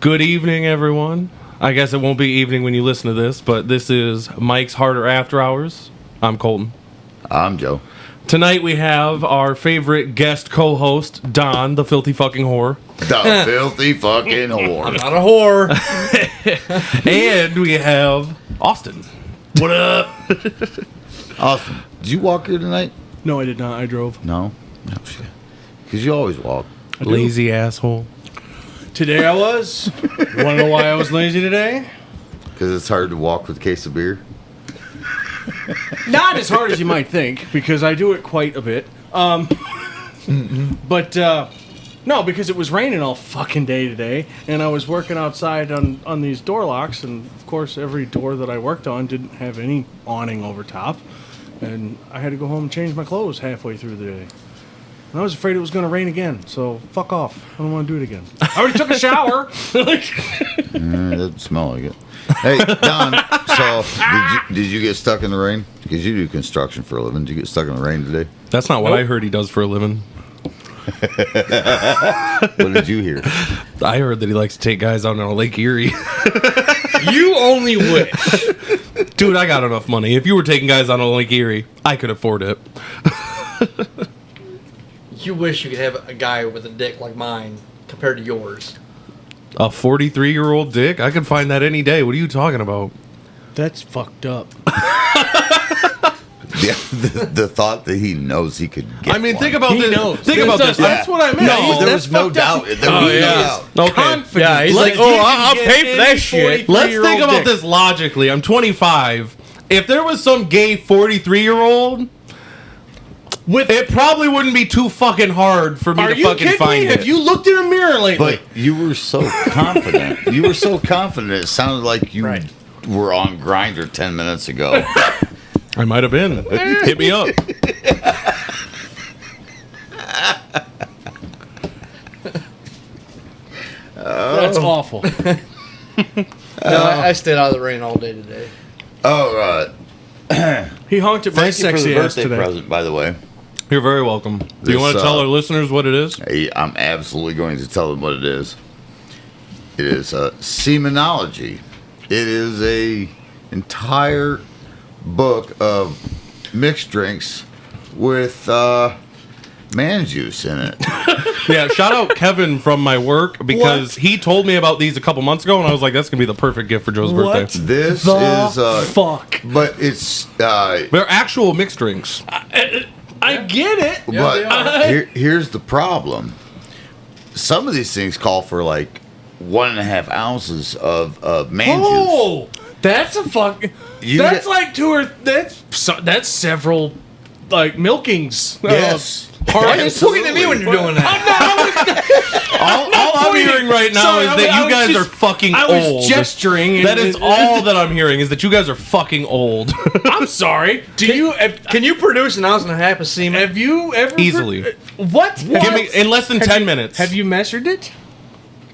Good evening, everyone. I guess it won't be evening when you listen to this, but this is Mike's Harder After Hours. I'm Colton. I'm Joe. Tonight we have our favorite guest co-host, Don, the filthy fucking whore. The filthy fucking whore. I'm not a whore. And we have Austin. What up? Austin, did you walk here tonight? No, I did not. I drove. No? No shit. Because you always walk. Lazy asshole. Today I was. You want to know why I was lazy today? Because it's hard to walk with a case of beer. Not as hard as you might think, because I do it quite a bit. But, no, because it was raining all fucking day today, and I was working outside on these door locks, and of course every door that I worked on didn't have any awning over top, and I had to go home and change my clothes halfway through the day. And I was afraid it was going to rain again, so fuck off. I don't want to do it again. I already took a shower. It doesn't smell like it. Hey, Don, so did you get stuck in the rain? Because you do construction for a living. Did you get stuck in the rain today? That's not what I heard he does for a living. What did you hear? I heard that he likes to take guys out on Lake Erie. You only wish. Dude, I got enough money. If you were taking guys out on Lake Erie, I could afford it. You wish you could have a guy with a dick like mine compared to yours. A 43-year-old dick? I could find that any day. What are you talking about? That's fucked up. Yeah, the thought that he knows he could get I mean, one. think about this. knows. Think about this. That's what I meant. No, there That's was no fucked up. doubt. There was no doubt. Okay. Confident. Yeah, he's Let's- like, oh, you can I'll get pay for any that shit. 43 Let's think about dick. this logically. I'm 25. If there was some gay 43-year-old, it probably wouldn't be too fucking hard for me Are to you fucking kidding find me? it. Have you looked in a mirror lately? But you were so confident. You were so confident. It sounded like you were on Grindr 10 minutes ago. I might have been. Hit me up. That's awful. No, I stayed out of the rain all day today. Oh, He honked at my thank you for the sexy ass birthday today. present, by the way. You're very welcome. Do you This, want to tell our listeners what it is? Hey, I'm absolutely going to tell them what it is. It is semenology. It is a entire book of mixed drinks with man juice in it. Yeah, shout out Kevin from my work because he told me about these a couple months ago, and I was like, that's going to be the perfect gift for Joe's What? birthday. This The is fuck. but it's They're actual mixed drinks. I get it. but here's the problem. Some of these things call for like 1.5 ounces of man juice. Oh, that's a fuck. You That's get- like that's several like milkings. Yes. Why are you pointing at me when you're doing that? All I'm hearing right now Sorry, is I that was- I you was guys just- are fucking I was old. gesturing. And That is all that I'm hearing is that you guys are fucking old. I'm sorry. Can you produce an ounce and a half of semen? Have you ever Easily. What? Give me in less than 10 minutes. Have you measured it?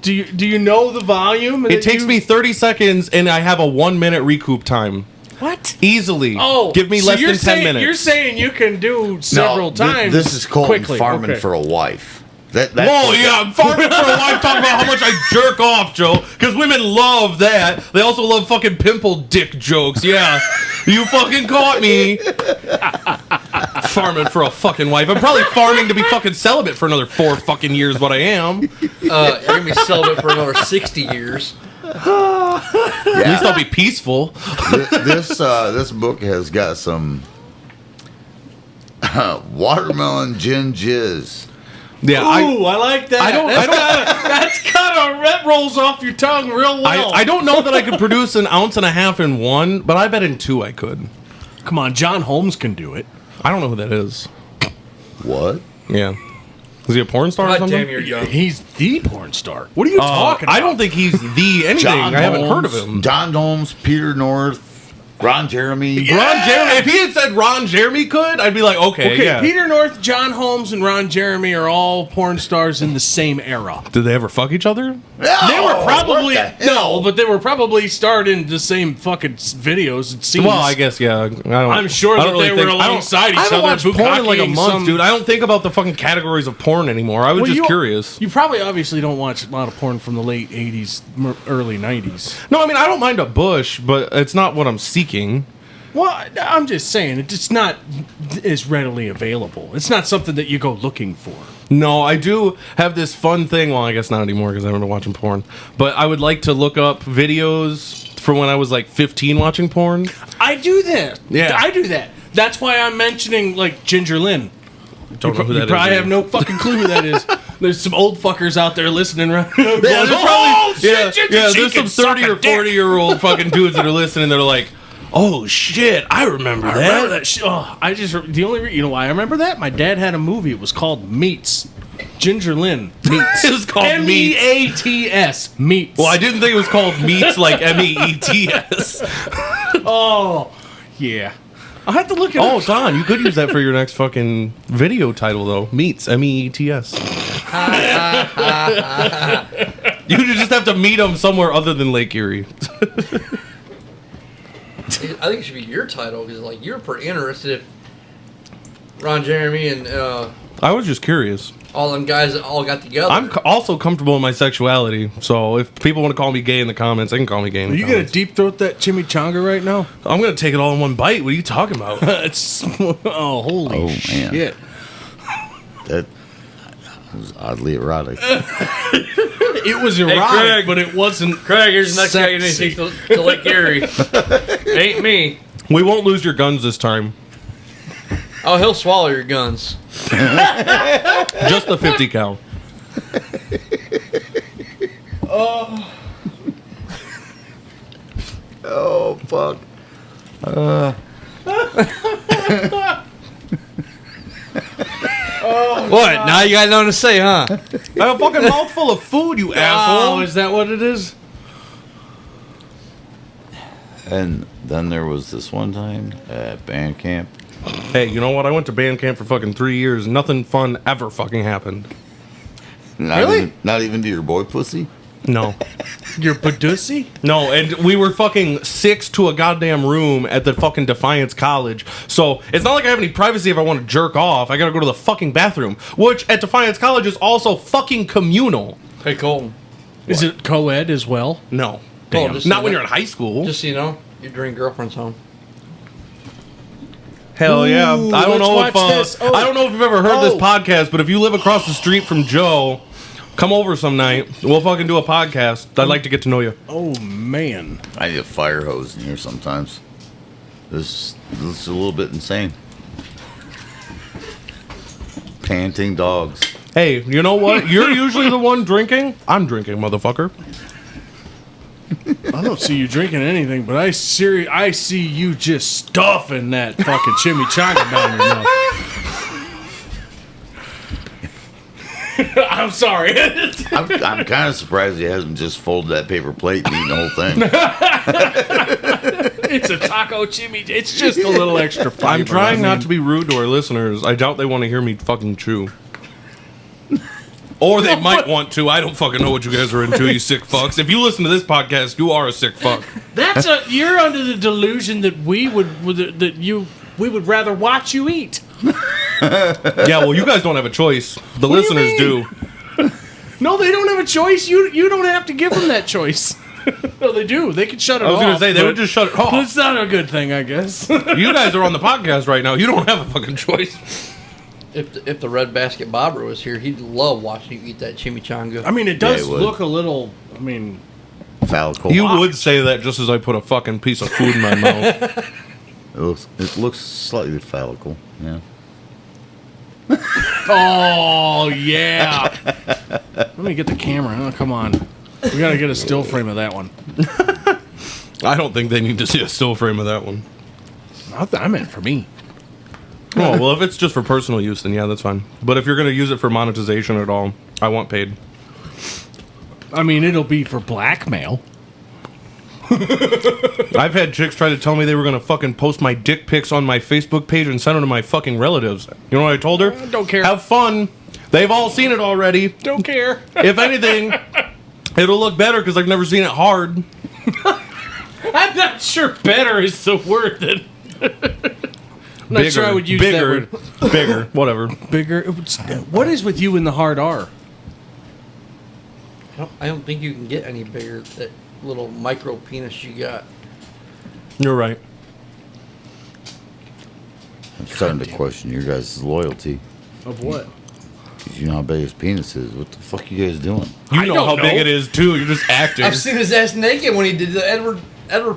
Do you know the volume? It takes me 30 seconds and I have a 1 minute recoup time. What? Easily. Oh, give me so less you're than 10 saying- minutes. You're saying you can do several times. This is Colton quickly. farming Okay. for a wife. That's Oh yeah, I'm farming for a wife talking about how much I jerk off, Joe. Because women love that. They also love fucking pimple dick jokes. Yeah, you fucking caught me. Farming for a fucking wife. I'm probably farming to be fucking celibate for another 4 fucking years. What I am. You're gonna be celibate for another 60 years. At least I'll be peaceful. This book has got some watermelon gin jizz. Yeah, Ooh, I like that. That rolls off your tongue real well. I don't know that I could produce an ounce and a half in one, but I bet in 2 I could. Come on, John Holmes can do it. I don't know who that is. What? Yeah. Is he a porn star or God something? damn, you're young. He's the porn star. What are you talking about? I don't think he's the anything. I haven't heard of him. John Holmes, Peter North, Ron Jeremy. Ron Jeremy. If he had said Ron Jeremy could, I'd be like, okay, yeah. Peter North, John Holmes, and Ron Jeremy are all porn stars in the same era. Did they ever fuck each other? They were probably what the hell? but they were probably starred in the same fucking videos and scenes. Well, I guess, yeah. I'm sure that they were alongside each I haven't other. watched porn in like a bukkaking month, some- dude. I don't think about the fucking categories of porn anymore. I was Well, just curious. You probably obviously don't watch a lot of porn from the late 80s, early 90s. No, I mean, I don't mind a bush, but it's not what I'm seeking. Well, I'm just saying, it's not as readily available. It's not something that you go looking for. No, I do have this fun thing. Well, I guess not anymore because I haven't been watching porn. But I would like to look up videos from when I was like 15 watching porn. I do that. Yeah. I do that. That's why I'm mentioning, like, Ginger Lynn. Don't know who You that is. probably have no fucking clue who that is. There's some old fuckers out there listening right now. Yeah, there's oh, probably, yeah, shit, yeah, she there's some can suck 30 a or dick. 40-year-old fucking dudes that are listening that are like, oh shit, I remember that. Remember that shit? Oh, the only you know why I remember that? My dad had a movie. It was called Meats. Ginger Lynn Meats. It was called Meats. Meats. Meats. Well, I didn't think it was called Meats like MEETS. Oh, yeah. I'll have to look at Oh, it. Don, you could use that for your next fucking video title, though. Meats, MEETS. You just have to meet them somewhere other than Lake Erie. I think it should be your title because, like, you're pretty interested if Ron Jeremy and I was just curious. all them guys that all got together. I'm also comfortable in my sexuality, so if people want to call me gay in the comments, they can call me gay in Are the you going comments. to deep throat that chimichanga right now? I'm going to take it all in one bite. What are you talking about? It's oh holy Oh, man. shit! That was oddly erotic. It was erotic, Craig. but it wasn't. Craig, here's the next guy you need sexy. to take to Lake Erie. Ain't me. We won't lose your guns this time. Oh, he'll swallow your guns. Just the 50 cal. Oh, fuck. What? Now you got nothing to say, huh? I have a fucking mouthful of food, you Oh, asshole. is that what it is? And then there was this one time at band camp. Hey, you know what? I went to band camp for fucking 3 years. Nothing fun ever fucking happened. Not even to your boy pussy? No. Your Badusi? No, and we were fucking 6 to a goddamn room at the fucking Defiance College. So it's not like I have any privacy if I want to jerk off. I gotta go to the fucking bathroom, which at Defiance College is also fucking communal. Hey, Colton. Is it co-ed as well? No. Damn. Damn. just Not say when that. you're in high school. Just so you know, you bring girlfriends home. Hell yeah. Ooh, I don't let's know if watch this. Oh. I don't know if you've ever heard this Oh. podcast, but if you live across the street from Joe, come over some night. We'll fucking do a podcast. I'd like to get to know you. Oh man! I need a fire hose in here sometimes. This is a little bit insane. Panting dogs. Hey, you know what? You're usually the one drinking. I'm drinking, motherfucker. I don't see you drinking anything, but I see you just stuffing that fucking chimichanga down your mouth. I'm sorry. I'm kind of surprised he hasn't just folded that paper plate and eaten the whole thing. It's a taco chimichanga. It's just a little extra fiber. I'm trying not to be rude to our listeners. I doubt they want to hear me fucking chew. Or they might want to. I don't fucking know what you guys are into, you sick fucks. If you listen to this podcast, you are a sick fuck. You're under the delusion that we would rather watch you eat. Yeah, well, you guys don't have a choice. The What do you listeners do. No, they don't have a choice. You don't have to give them that choice. No, they do. They can shut it off. I was going to say, they but would just shut it off. It's not a good thing, I guess. You guys are on the podcast right now. You don't have a fucking choice. If the Red Basket Bobber was here, he'd love watching you eat that chimichanga. I mean, it does Yeah, it would. look a little. I mean, Phallical. You would say that just as I put a fucking piece of food in my mouth. It looks slightly phallical. Yeah. oh yeah. Let me get the camera. Oh, come on. We gotta get a still frame of that one. I don't think they need to see a still frame of that one. I meant for me. Oh, well, if it's just for personal use, then yeah, that's fine. But if you're going to use it for monetization at all, I want paid. I mean, it'll be for blackmail. I've had chicks try to tell me they were gonna fucking post my dick pics on my Facebook page and send them to my fucking relatives. You know what I told her? Don't care. Have fun. They've all seen it already. Don't care. If anything, it'll look better because I've never seen it hard. I'm not sure better is the word that... I'm not sure I would use that word. Bigger, whatever. Bigger. What is with you in the hard R? I don't think you can get any bigger. That little micro penis you got. You're right. I'm starting to question your guys' loyalty. Of what? Because you know how big his penis is. What the fuck you guys doing? You I know don't how know. big it is too. You're just acting. I've seen his ass naked when he did the Edward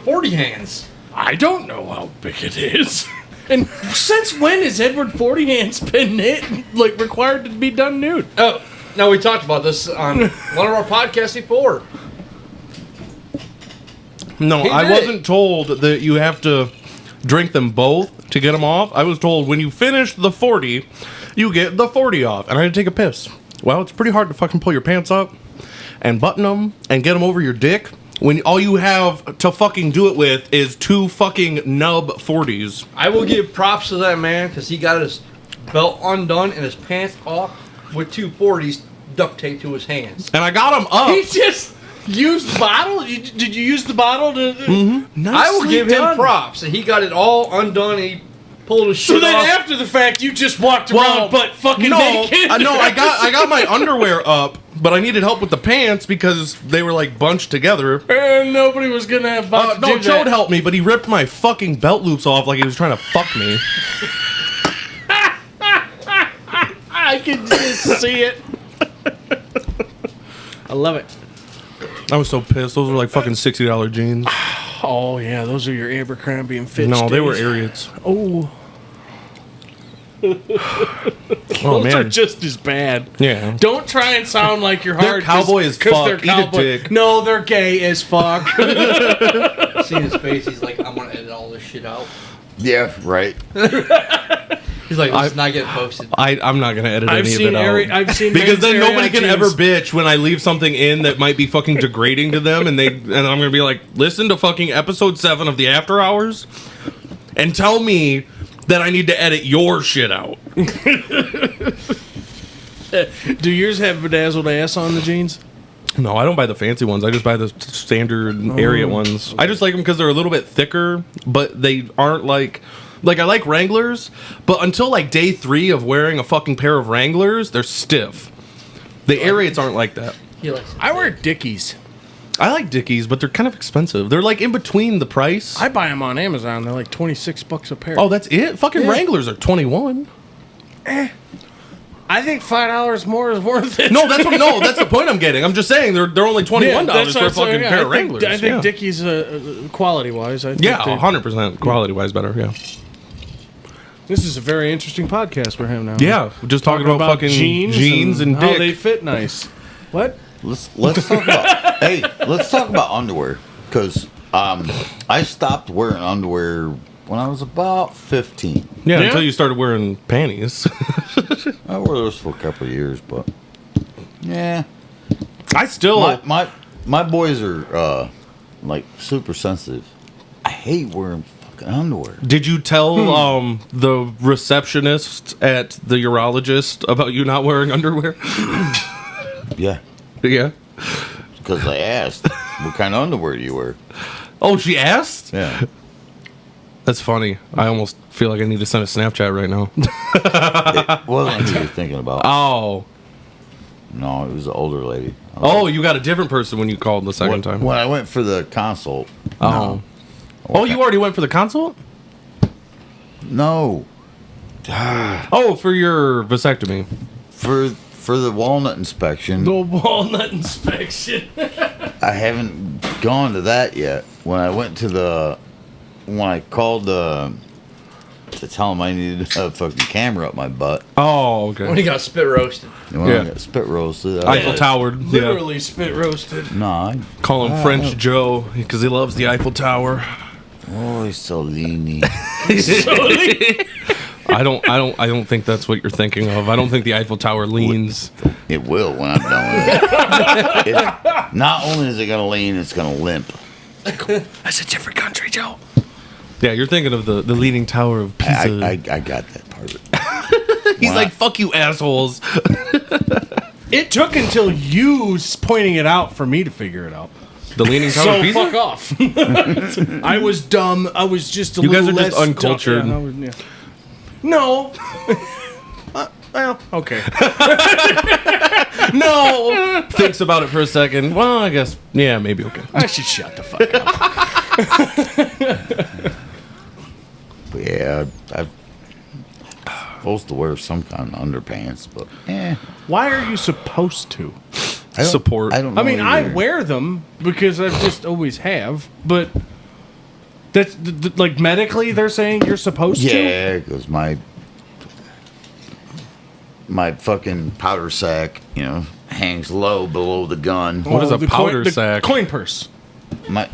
40 hands. I don't know how big it is. And since when has Edward 40 Hands been required to be done nude? Oh, no, we talked about this on one of our podcasts before. No, He I did. wasn't told that you have to drink them both to get them off. I was told when you finish the 40, you get the 40 off. And I had to take a piss. Well, it's pretty hard to fucking pull your pants up and button them and get them over your dick when all you have to fucking do it with is 2 fucking nub 40s. I will give props to that man because he got his belt undone and his pants off with 2 40s duct taped to his hands. And I got them up. He just used the bottle? Did you use the bottle to... Mm-hmm. I will give him props that he got it all undone and he pulled his shit So then off. after the fact, you just walked around butt fucking naked? No, I got my underwear up, but I needed help with the pants because they were like bunched together. And nobody was going to have butt to No, do Chode that. helped me, but he ripped my fucking belt loops off like he was trying to fuck me. I can just see it. I love it. I was so pissed. Those were like fucking $60 jeans. Oh, yeah, those are your Abercrombie and Fitch No, they were days. Ariats. Oh, Oh those are man. just as bad. Yeah. Don't try and sound like you're They're hard. cowboy as fuck. They're Eat a cowboy. dick. No, they're gay as fuck. Seeing his face, he's like, I'm going to edit all this shit out. Yeah, right. He's like, let's not get posted. I'm not gonna edit I've any seen of it out. I've seen because then men's nobody can Ariat ever jeans. bitch when I leave something in that might be fucking degrading to them, and I'm gonna be like, listen to fucking episode 7 of the After Hours, and tell me that I need to edit your shit out. Do yours have bedazzled ass on the jeans? No, I don't buy the fancy ones. I just buy the standard Ariat ones. I just like them because they're a little bit thicker, but they aren't like I like Wranglers, but until like day 3 of wearing a fucking pair of Wranglers, they're stiff. The Ariats aren't like that. He likes it. I wear Dickies. I like Dickies, but they're kind of expensive. They're like in between the price. I buy them on Amazon. They're like $26 a pair. Oh, that's it? Fucking Yeah. Wranglers are 21. I think $5 more is worth it. No, that's the point I'm getting. I'm just saying they're only $21 for a fucking pair of Wranglers. I think yeah. Dickies, quality-wise, I think Yeah, they- 100% quality-wise better, yeah. This is a very interesting podcast we're having now. Yeah, we're just talking about fucking jeans and how dick. they fit nice. What? Let's talk about let's talk about underwear because I stopped wearing underwear when I was about 15. Yeah, Yeah? until you started wearing panties. I wore those for a couple of years, but yeah, I still... my boys are like super sensitive. I hate wearing fucking underwear. Did you tell the receptionist at the urologist about you not wearing underwear? Yeah, Yeah. because I asked, "What kind of underwear do you wear?" Oh, she asked? Yeah, That's funny. I almost feel like I need to send a Snapchat right now. it wasn't who you're thinking about. Oh. No, it was an older lady. Oh, you got a different person when you called the second time. When I went for the consult. Oh. Oh, you already went for the consult? No, Oh, for your vasectomy. for the walnut inspection. The walnut inspection. I haven't gone to that yet. When I called to tell him I needed a fucking camera up my butt. Oh, When okay. he got spit roasted. And when Yeah. I got spit roasted. Eiffel Tower. Yeah. Literally spit roasted. No, I, Call him French Joe because he loves the Eiffel Tower. oh, he's so leany. I don't think that's what you're thinking of. I don't think the Eiffel Tower leans. It will when I'm done with it. Not only is it gonna lean, it's gonna limp. That's a different country, Joe. Yeah, you're thinking of the Leaning Tower of Pisa. I got that part of it. He's Why like, not? fuck you, assholes. It took until you pointing it out for me to figure it out. The Leaning Tower of So Pisa? fuck off. I was dumb. I was just a You guys little are just less uncultured. Dumb. Yeah. No. Well, okay. No. Thinks about it for a second. Well, I guess, yeah, maybe okay. I should shut the fuck up. But yeah, I'm supposed to wear some kind of underpants, but Why are you supposed to? I don't, Support. I don't. Know I mean, I either. wear them because I just always have, but that's like medically they're saying you're supposed to. Yeah, because my fucking powder sack, hangs low below the gun. What is a the powder the sack? Coin purse. My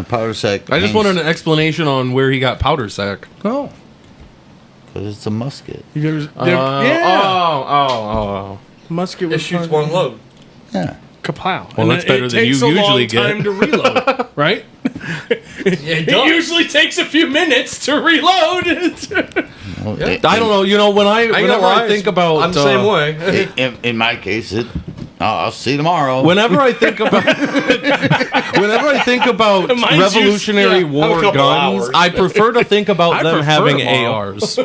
powder sack. I just wanted an explanation on where he got powder sack. Oh. because it's a musket. Yeah. Oh. Musket It was shoots fun. one load. Yeah. Kapow. Well, And that's better it than you takes a long usually get. time to reload, right? Yeah, it It does. usually takes a few minutes to reload. Well, Yeah. I don't know. You know, I ain't whenever gonna lie, I think about, I'm the same way. In my case, I'll see you tomorrow. Whenever I think about, Mine's Revolutionary used- War a couple guns, hours. I prefer to think about I them prefer having tomorrow. ARs.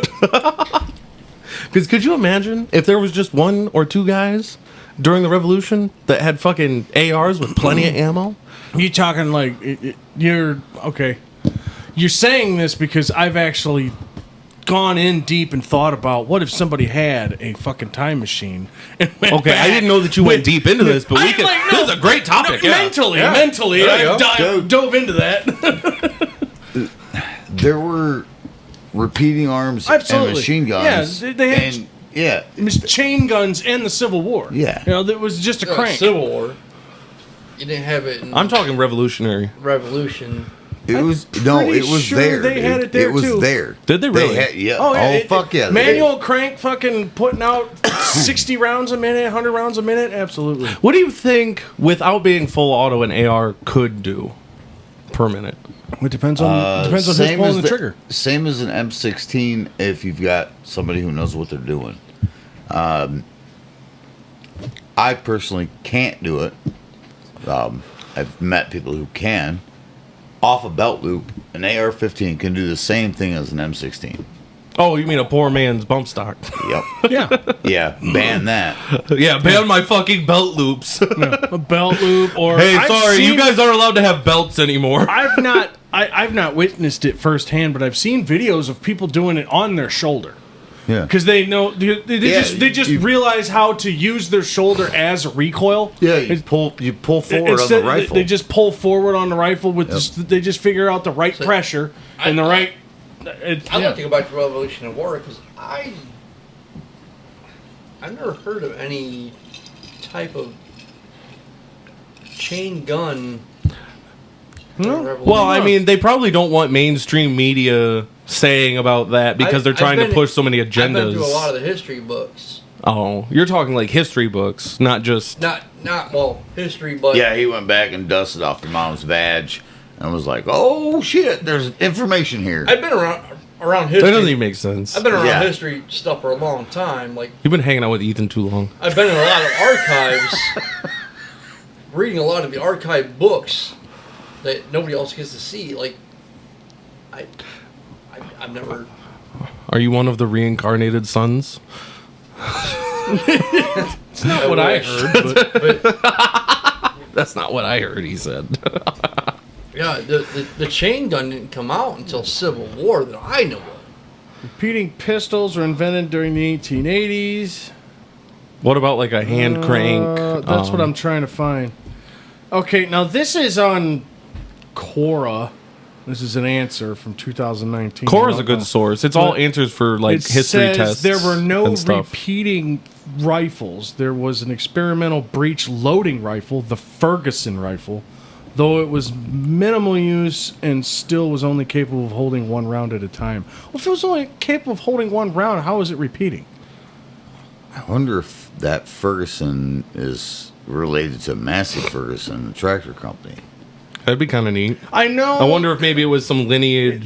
Because could you imagine if there was just one or two guys during the Revolution that had fucking ARs with plenty of ammo? You talking like you're okay? You're saying this because I've actually gone in deep and thought about what if somebody had a fucking time machine. And went Okay, I back didn't know that you went deep into this, but we I, can. like, This no, is a great topic. no, Yeah. Mentally, Yeah. There you I've go. dove into that. There were repeating arms Absolutely. and machine guns. Yeah, they had- and yeah, It was chain guns and the Civil War. Yeah. that was just a crank. Civil War. You didn't have it in I'm talking revolutionary. Revolution. it was pretty it was sure there. they had it there, It was too. there. Did they really? Yeah. Oh, yeah. Fuck yeah. Manual crank fucking putting out 60 rounds a minute, 100 rounds a minute? Absolutely. What do you think, without being full auto, an AR could do per minute? It depends on who's Same pulling as the trigger. Same as an M16 if you've got somebody who knows what they're doing. I personally can't do it. I've met people who can. Off a belt loop, an AR-15 can do the same thing as an M16. Oh, you mean a poor man's bump stock? Yep. Yeah. Yeah, ban that. Yeah, ban my fucking belt loops. A belt loop or Hey, I've sorry, you seen- guys aren't allowed to have belts anymore. I've not witnessed it firsthand, but I've seen videos of people doing it on their shoulder. Yeah. Because they know they Yeah, just you- realize how to use their shoulder as a recoil. Yeah, you pull forward on Instead, the rifle. They just pull forward on the rifle with they just figure out the right pressure and the right. I'd like to go back to Revolutionary War because I've never heard of any type of chain gun. Well, I mean, they probably don't want mainstream media saying about that because they're trying to push so many I've been agendas. through a lot of the history books. Oh, you're talking like history books, not just. Not history, but Yeah, he went back and dusted off your mom's vag and was like, "Oh shit, there's information here." I've been around That history. doesn't even make sense. I've been around Yeah. history stuff for a long time. Like You've been hanging out with Ethan too long. I've been in a lot of archives, reading a lot of the archive books that nobody else gets to see. Like I've never. Are you one of the reincarnated sons? It's not what I wish. heard. But That's not what I heard. He said. Yeah, the chain gun didn't come out until Civil War that I know of. repeating pistols were invented during the 1880s. What about like a hand crank? That's what I'm trying to find. Okay, now this is on Quora. This is an answer from 2019. Core's a good source. It's all But answers for like It history says tests. there were no and stuff. repeating rifles. There was an experimental breech loading rifle, the Ferguson rifle, though it was minimal use and still was only capable of holding one round at a time. Well, if it was only capable of holding one round, how is it repeating? I wonder if that Ferguson is related to Massey Ferguson, the tractor company. That'd be kind of neat. I know. I wonder if maybe it was some lineage.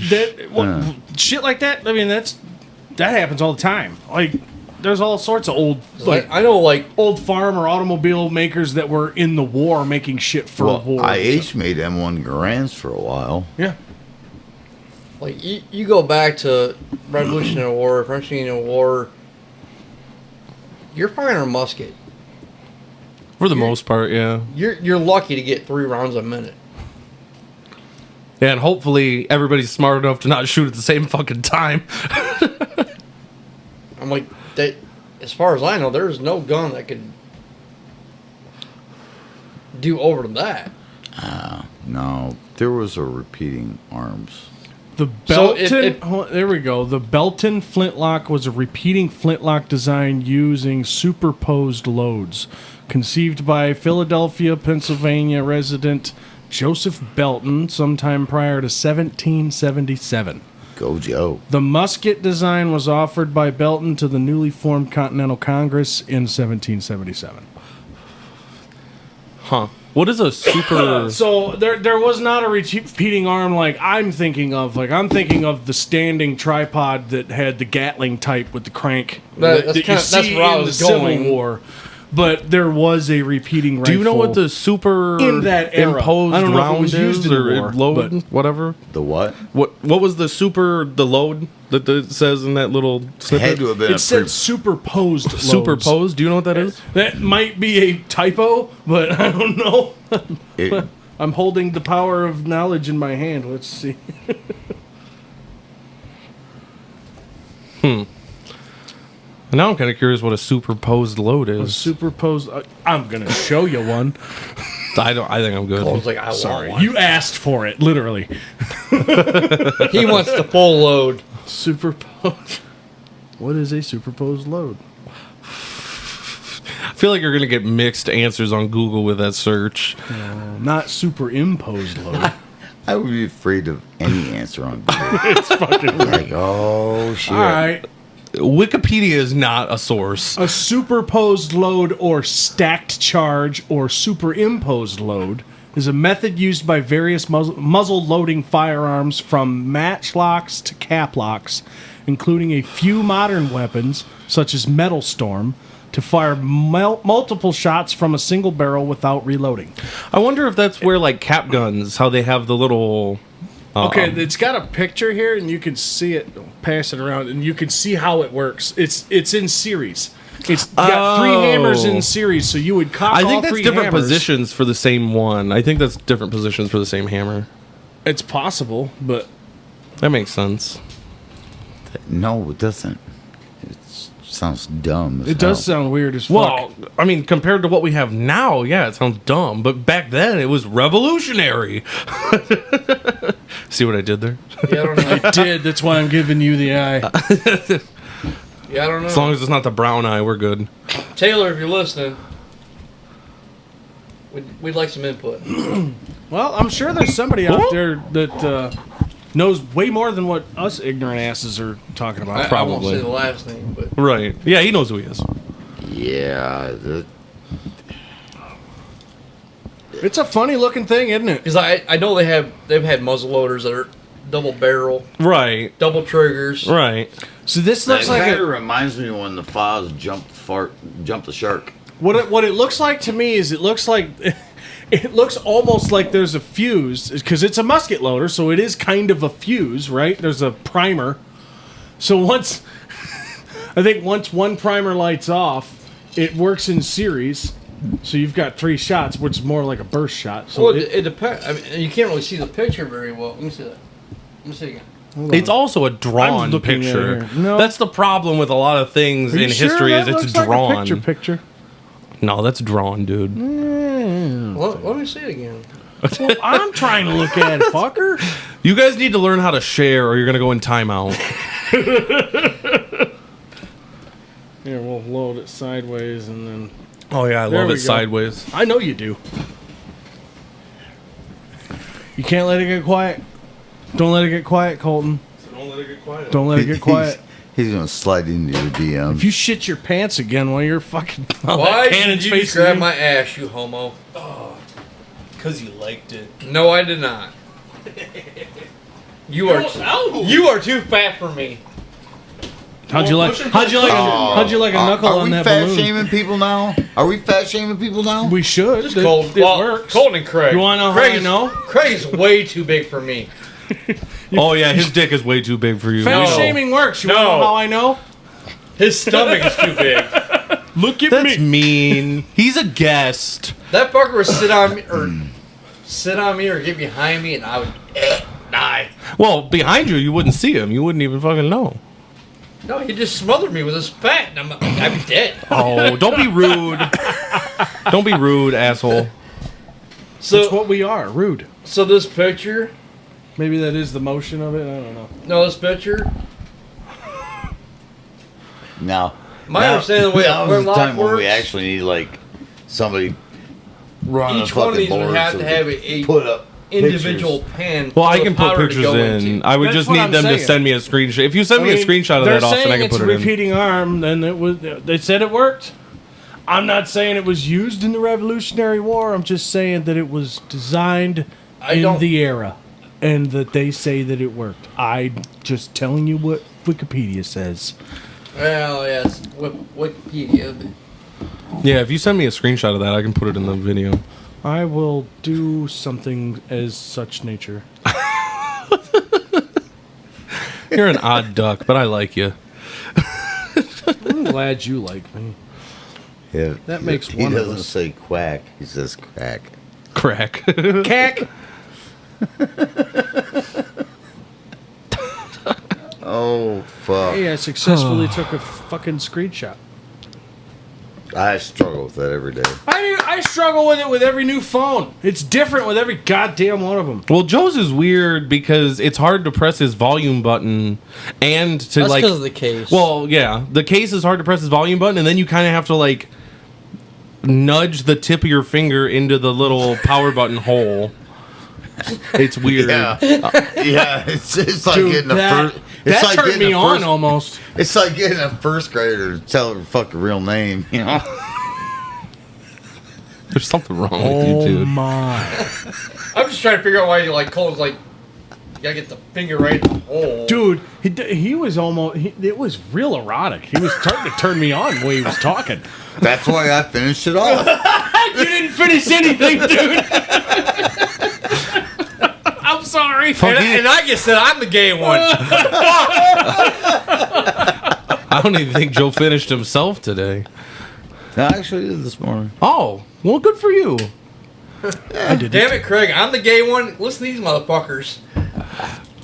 Shit like that. I mean, that happens all the time. Like, there's all sorts of old, I know, like old farm or automobile makers that were in the war making shit for war. IH made M1 Grands for a while. Yeah. Like you go back to Revolutionary War, French Indian War. You're firing a musket. For the most part, yeah. You're lucky to get 3 rounds a minute. Yeah, and hopefully everybody's smart enough to not shoot at the same fucking time. I'm like, that. As far as I know, there's no gun that could do over to that. No, there was a repeating arms. The Belton, there we go. The Belton flintlock was a repeating flintlock design using superposed loads, conceived by Philadelphia, Pennsylvania resident Joseph Belton sometime prior to 1777. Go Joe. The musket design was offered by Belton to the newly formed Continental Congress in 1777. Huh. What is a super... So there was not a repeating arm like I'm thinking of. Like, I'm thinking of the standing tripod that had the Gatling type with the crank That's you see where I in the was going. Civil War. But there was a repeating rifle. Do you know what the super in that era. imposed I don't know if it round was used is in the or war, load, but- whatever? The what? What was the load that it says in that little It snippet? had to have been It said superposed loads. Superposed? Do you know what that is? That might be a typo, but I don't know. It, I'm holding the power of knowledge in my hand. Let's see. Now I'm kind of curious what a superposed load A is. superposed. I'm gonna show you one. I think I'm good. I was like, I Sorry, want one. you asked for it, literally. He wants the full load. Superposed. What is a superposed load? I feel like you're gonna get mixed answers on Google with that search. Not superimposed load. I would be afraid of any answer on Google. It's fucking weird. Like, oh shit. All right. Wikipedia is not a source. A superposed load or stacked charge or superimposed load is a method used by various muzzle loading firearms from matchlocks to caplocks, including a few modern weapons such as Metal Storm, to fire multiple shots from a single barrel without reloading. I wonder if that's where like cap guns, how they have the little. Okay, it's got a picture here, and you can see it. Pass it around, and you can see how it works. It's in series. It's got 3 hammers in series, so you would cock I all think that's 3 different hammers. positions for the same one. I think that's different positions for the same hammer. It's possible, but That makes sense. No, it doesn't. It sounds dumb. As it does hell. sound weird as fuck. Well, I mean, compared to what we have now, yeah, it sounds dumb. But back then, it was revolutionary. See what I did there? Yeah, I don't know. I did. That's why I'm giving you the eye. Yeah, I don't know. As long as it's not the brown eye, we're good. Taylor, if you're listening, we'd like some input. Well, I'm sure there's somebody out there that knows way more than what us ignorant asses are talking about. I won't Probably. say the last name, but Right. Yeah, he knows who he is. Yeah. It's a funny looking thing, isn't it? because I know they've had muzzle loaders that are double barrel, Right. double triggers. Right. So this That looks like kind a, of reminds me when the Foz jumped the shark. what it looks like to me is it looks like it looks almost like there's a fuse because it's a musket loader, so it is kind of a fuse, right? There's a primer. So once one primer lights off, it works in series. So you've got 3 shots, which is more like a burst shot. So Well, it depends. I mean, you can't really see the picture very well. Let me see that. Let me see again. It's also a drawn I'm looking at it picture. here. No. That's the problem with a lot of things Are you in sure history that is it's looks like a drawn. picture. No, that's drawn, dude. Let me see it again. Well, I'm trying to look at it, fucker. You guys need to learn how to share or you're going to go in timeout. Here, we'll load it sideways and then... Oh, yeah, I There love we it go. sideways. I know you do. You can't let it get quiet. Don't let it get quiet, Colton. Don't let it get quiet. Don't let it get quiet. He's gonna slide into your DMs. If you shit your pants again while you're fucking... Why cannon's did you facing grab you. my ass, you homo? because you liked it. No, I did not. You are too fat for me. How'd you like a knuckle Are on we that fat balloon? shaming people now? Are we fat shaming people now? We should. Just Colton. Well, works. Colton and Craig. You want to know Craig how I know? Craig's way too big for me. Oh yeah, his dick is way too big for you. Fat No. shaming works. You want to No. know how I know? His stomach is too big. Look at That's me. mean. He's a guest. That fucker would sit on me or get behind me, and I would die. Well, behind you, you wouldn't see him. You wouldn't even fucking know. No, he just smothered me with his fat, and I'd be dead. Oh, don't be rude. Don't be rude, asshole. That's So, what we are. Rude. so this picture, Maybe that is the motion of it. I don't know. no, this picture. No. My understanding of the way now a is the time when we works- actually need like somebody running Each a one of fucking these would board have so to we have can a put up individual pictures. pan. Well, I full can of put powder to pictures go in. into. I would That's just what need I'm them to saying. send me a screenshot. If you send me a screenshot of they're that, Austin, I saying can put it's it in. repeating arm. Then it was. They said it worked. I'm not saying it was used in the Revolutionary War. I'm just saying that it was designed in don't- the era, and that they say that it worked. I'm just telling you what Wikipedia says. Well, yes, Wikipedia. Yeah, if you send me a screenshot of that, I can put it in the video. I will do something as such nature. You're an odd duck, but I like you. I'm glad you like me. Yeah, That makes he one of doesn't us. say quack. He says crack. Crack. Cack. Oh fuck! Hey, I successfully took a fucking screenshot. I struggle with that every day. I struggle with it with every new phone. It's different with every goddamn one of them. Well, Joe's is weird because it's hard to press his volume button and to That's like. because of the case. Well, yeah, the case is hard to press his volume button, and then you kind of have to like nudge the tip of your finger into the little power button hole. It's weird. Yeah, yeah. It's like Dude, getting a that, first. It's that like turned getting me a on first, almost. It's like getting a first grader to tell her fucking real name. You know. There's something wrong with you, dude. my. I'm just trying to figure out why you like Cole's like. You gotta get the finger right in the hole. Dude, he was almost. It was real erotic. He was starting to turn me on when he was talking. That's why I finished it off. You didn't finish anything, dude. I'm sorry. And I just said I'm the gay one. I don't even think Joe finished himself today. I actually did this morning. Oh, well, good for you. I did. Damn it, Craig! I'm the gay one. Listen to these motherfuckers.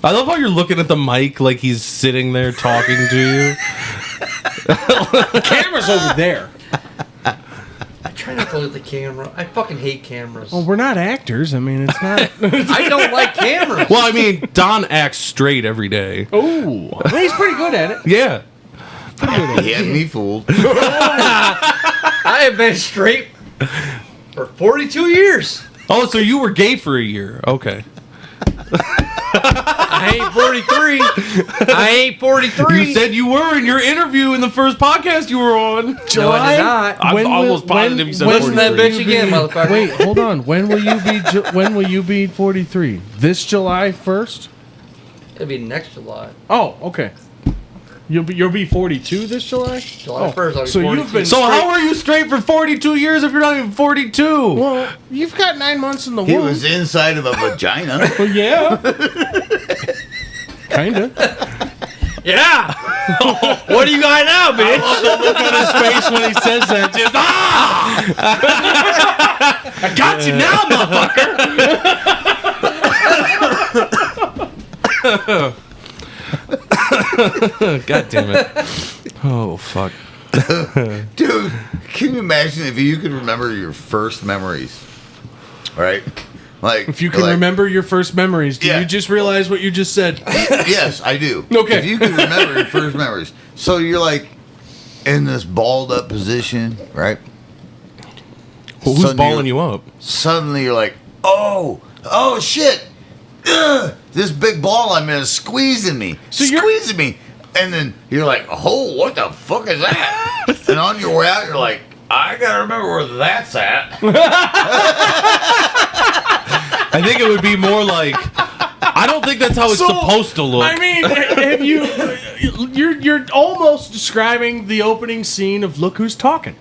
I love how you're looking at the mic like he's sitting there talking to you. The camera's over there. I try not to look at the camera. I fucking hate cameras. Well, we're not actors. I mean, it's not. I don't like cameras. Well, I mean, Don acts straight every day. Oh, he's pretty good at it. Yeah. He had me fooled. I have been straight for 42 years. Oh, so you were gay for a year. Okay. I ain't 43. I ain't 43. You said you were in your interview in the first podcast you were on. No, I did not. I'm almost positive you said Listen to that 43. bitch again, motherfucker. Wait, hold on. When will you be? When will you be 43? This July 1st? It'll be next July. Oh, okay. You'll be 42 this July. July 1st, I'll be so 42. you've been So how are you straight for 42 years if you're not even 42? well. You've got 9 months in the He womb. was inside of a vagina. Well, yeah. Kinda. Yeah. What do you got now, bitch? Look at his face when he says that. Just, I got you now, motherfucker. God damn it. Oh, fuck. Dude, can you imagine if you could remember your first memories? Right? Like If you can remember your first memories, do Yeah. you just realize what you just said? Yes, I do. Okay. If you can remember your first memories. So you're like in this balled up position, right? Well, who's Suddenly balling you're- you up? Suddenly you're like, oh shit. Ugh, this big ball I'm in is squeezing me. Squeezing me. And then you're like, oh, what the fuck is that? And on your way out, you're like, I gotta remember where that's at. I think it would be more like. I don't think that's how it's supposed to look. I mean, have you? You're almost describing the opening scene of Look Who's Talking.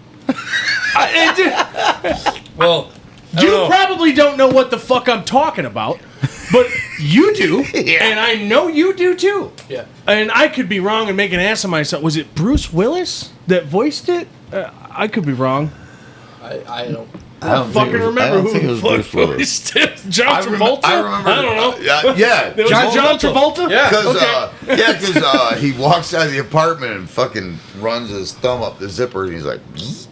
Well, You probably don't know what the fuck I'm talking about, but you do, and I know you do too. Yeah. And I could be wrong and make an ass of myself. Was it Bruce Willis that voiced it? I could be wrong. I don't. I don't Fucking remember who it the was fuck Bruce Willis. voiced it? John Travolta? I remember. I don't know. Yeah. It was John Travolta? Yeah. Because he walks out of the apartment and fucking runs his thumb up the zipper and he's like, "Bzz."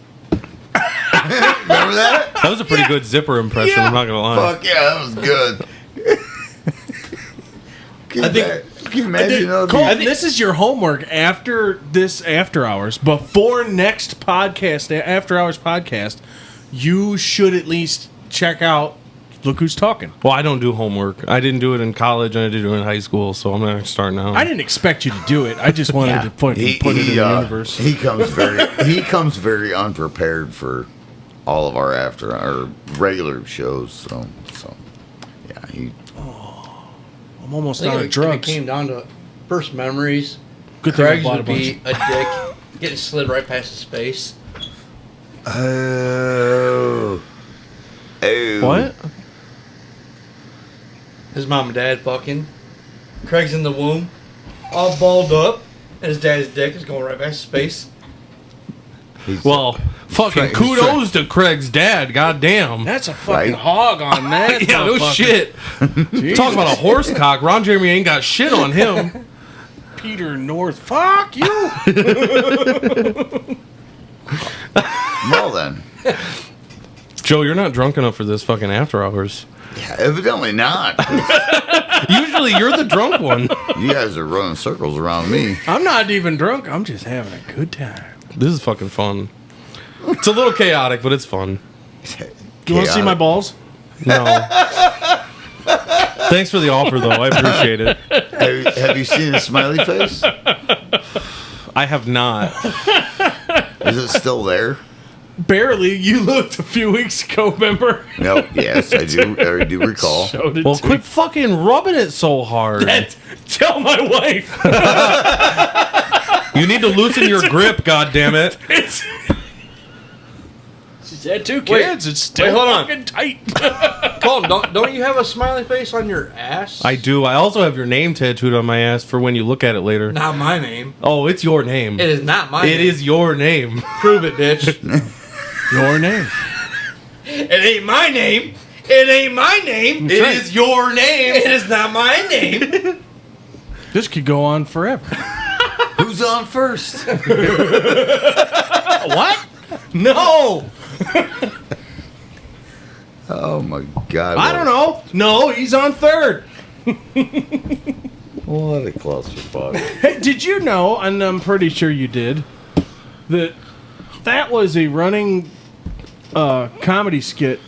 Remember that? That was a pretty good zipper impression. Yeah. I'm not gonna lie. Fuck yeah, that was good. Can you imagine? Colton, this is your homework after this After Hours. Before next podcast, After Hours podcast, you should at least check out Look Who's Talking. Well, I don't do homework. I didn't do it in college, and I didn't do it in high school, so I'm gonna start now. I didn't expect you to do it. I just wanted to put it in the universe. He comes very unprepared for all of our regular shows. So yeah, I'm almost I out think of if drugs. it came down to first memories, Good thing I Craig's bought a would bunch. be a dick, getting slid right past his face. Oh. What? His mom and dad fucking. Craig's in the womb, all balled up, and his dad's dick is going right past his face. Well, fucking he's kudos to Craig's dad. Goddamn. That's a fucking Right? hog on that. Yeah, no motherfucker. shit. Talk about a horse cock. Ron Jeremy ain't got shit on him. Peter North. Fuck you. Well then, Joe, you're not drunk enough for this fucking After Hours. yeah, evidently not. Usually you're the drunk one. You guys are running circles around me. I'm not even drunk. I'm just having a good time. This is fucking fun. It's a little chaotic, but it's fun. You want to see my balls? No. Thanks for the offer, though. I appreciate it. Have you seen his smiley face? I have not. Is it still there? Barely. You looked a few weeks ago, remember? No. Yes, I do. I do recall. Showed it Well, to quit me. fucking rubbing it so hard. Tell my wife. You need to loosen your grip, goddammit. She's had 2 kids. It's still hold on. fucking tight. Colton, don't you have a smiley face on your ass? I do. I also have your name tattooed on my ass for when you look at it later. Not my name. Oh, it's your name. It is not my name. It is your name. Prove it, bitch. Your name. It ain't my name. It ain't my name. It is your name. It is not my name. This could go on forever. Who's on first? What? No. Oh my God! I don't know. No, he's on third. What a clusterfuck! Hey, did you know, and I'm pretty sure you did, that was a running comedy skit,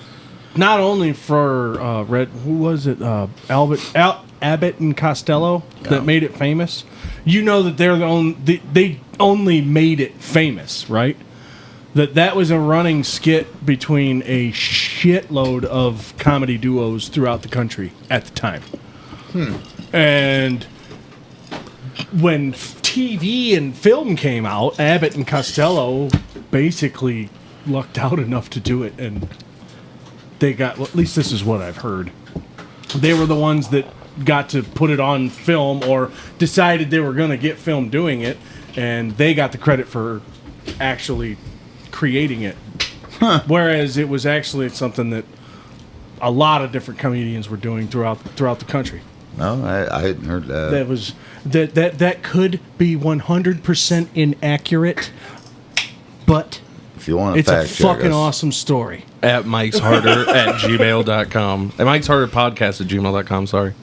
not only for who was it, Abbott and Costello, that made it famous. You know that they only made it famous, right? That was a running skit between a shitload of comedy duos throughout the country at the time. And when TV and film came out, Abbott and Costello basically lucked out enough to do it, and they got, well, at least this is what I've heard. They were the ones that got to put it on film or decided they were going to get film doing it, and they got the credit for actually creating it. Whereas it was actually something that a lot of different comedians were doing throughout the country. No, I hadn't heard that. That was that could be 100% inaccurate, but If you want to it's a fact check fucking us, awesome story. At Mike's Harder at gmail.com. At Mike's Harder podcast at gmail.com, sorry.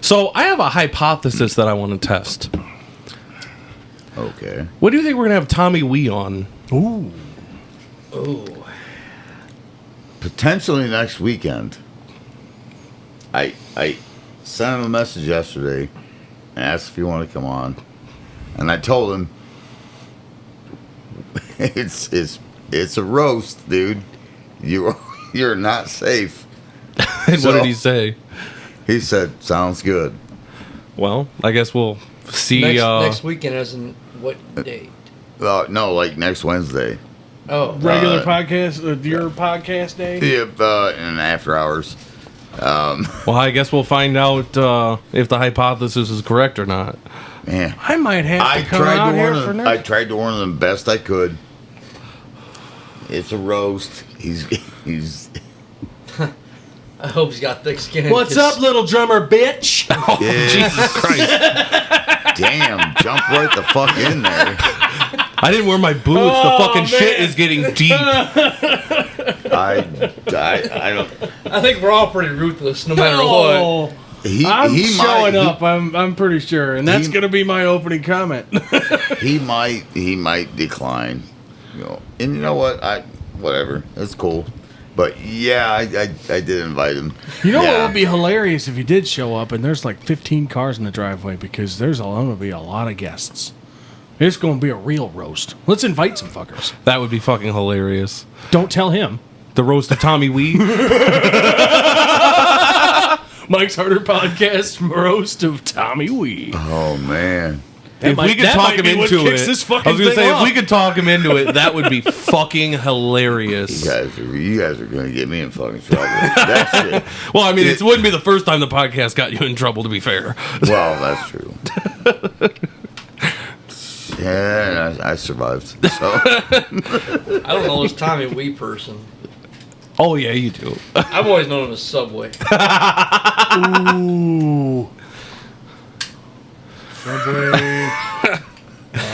So I have a hypothesis that I want to test. Okay. What do you think we're going to have Tommy Wee on? Ooh. Ooh. Potentially next weekend. I sent him a message yesterday and asked if he wanted to come on, and I told him it's a roast, dude. You're not safe. And So- what did he say? He said, "Sounds good." Well, I guess we'll see. Next weekend, as in what date? No, like next Wednesday. Oh, Regular podcast, your podcast day. Yeah, in after hours. Well, I guess we'll find out if the hypothesis is correct or not. Man, I might have I to come tried out to here warn for them. next. I tried to warn them best I could. It's a roast. He's. I hope he's got thick skin. What's 'cause up, little drummer bitch? Yeah. Jesus Christ! Damn, jump right the fuck in there. I didn't wear my boots. The fucking shit is getting deep. I don't. I think we're all pretty ruthless, no matter what. Oh, I'm He showing might, up. I'm pretty sure, and that's he- gonna be my opening comment. He might decline. And you know what? Whatever. That's cool. But yeah, I did invite him. You know what Yeah. would be hilarious if you did show up and there's like 15 cars in the driveway, because there's going to be a lot of guests. It's going to be a real roast. Let's invite some fuckers. That would be fucking hilarious. Don't tell him. The roast of Tommy Wee. Mike's Harder Podcast roast of Tommy Wee. Oh man. If we could talk him into it, This I was fucking gonna thing say off. if we could talk him into it, that would be fucking hilarious. You guys are gonna get me in fucking trouble. That's it. Well, I mean, it wouldn't be the first time the podcast got you in trouble. To be fair. Well, that's true. Yeah, I survived. So I don't know this Tommy Wee person. Oh yeah, you do. I've always known him as Subway. Ooh. Subway.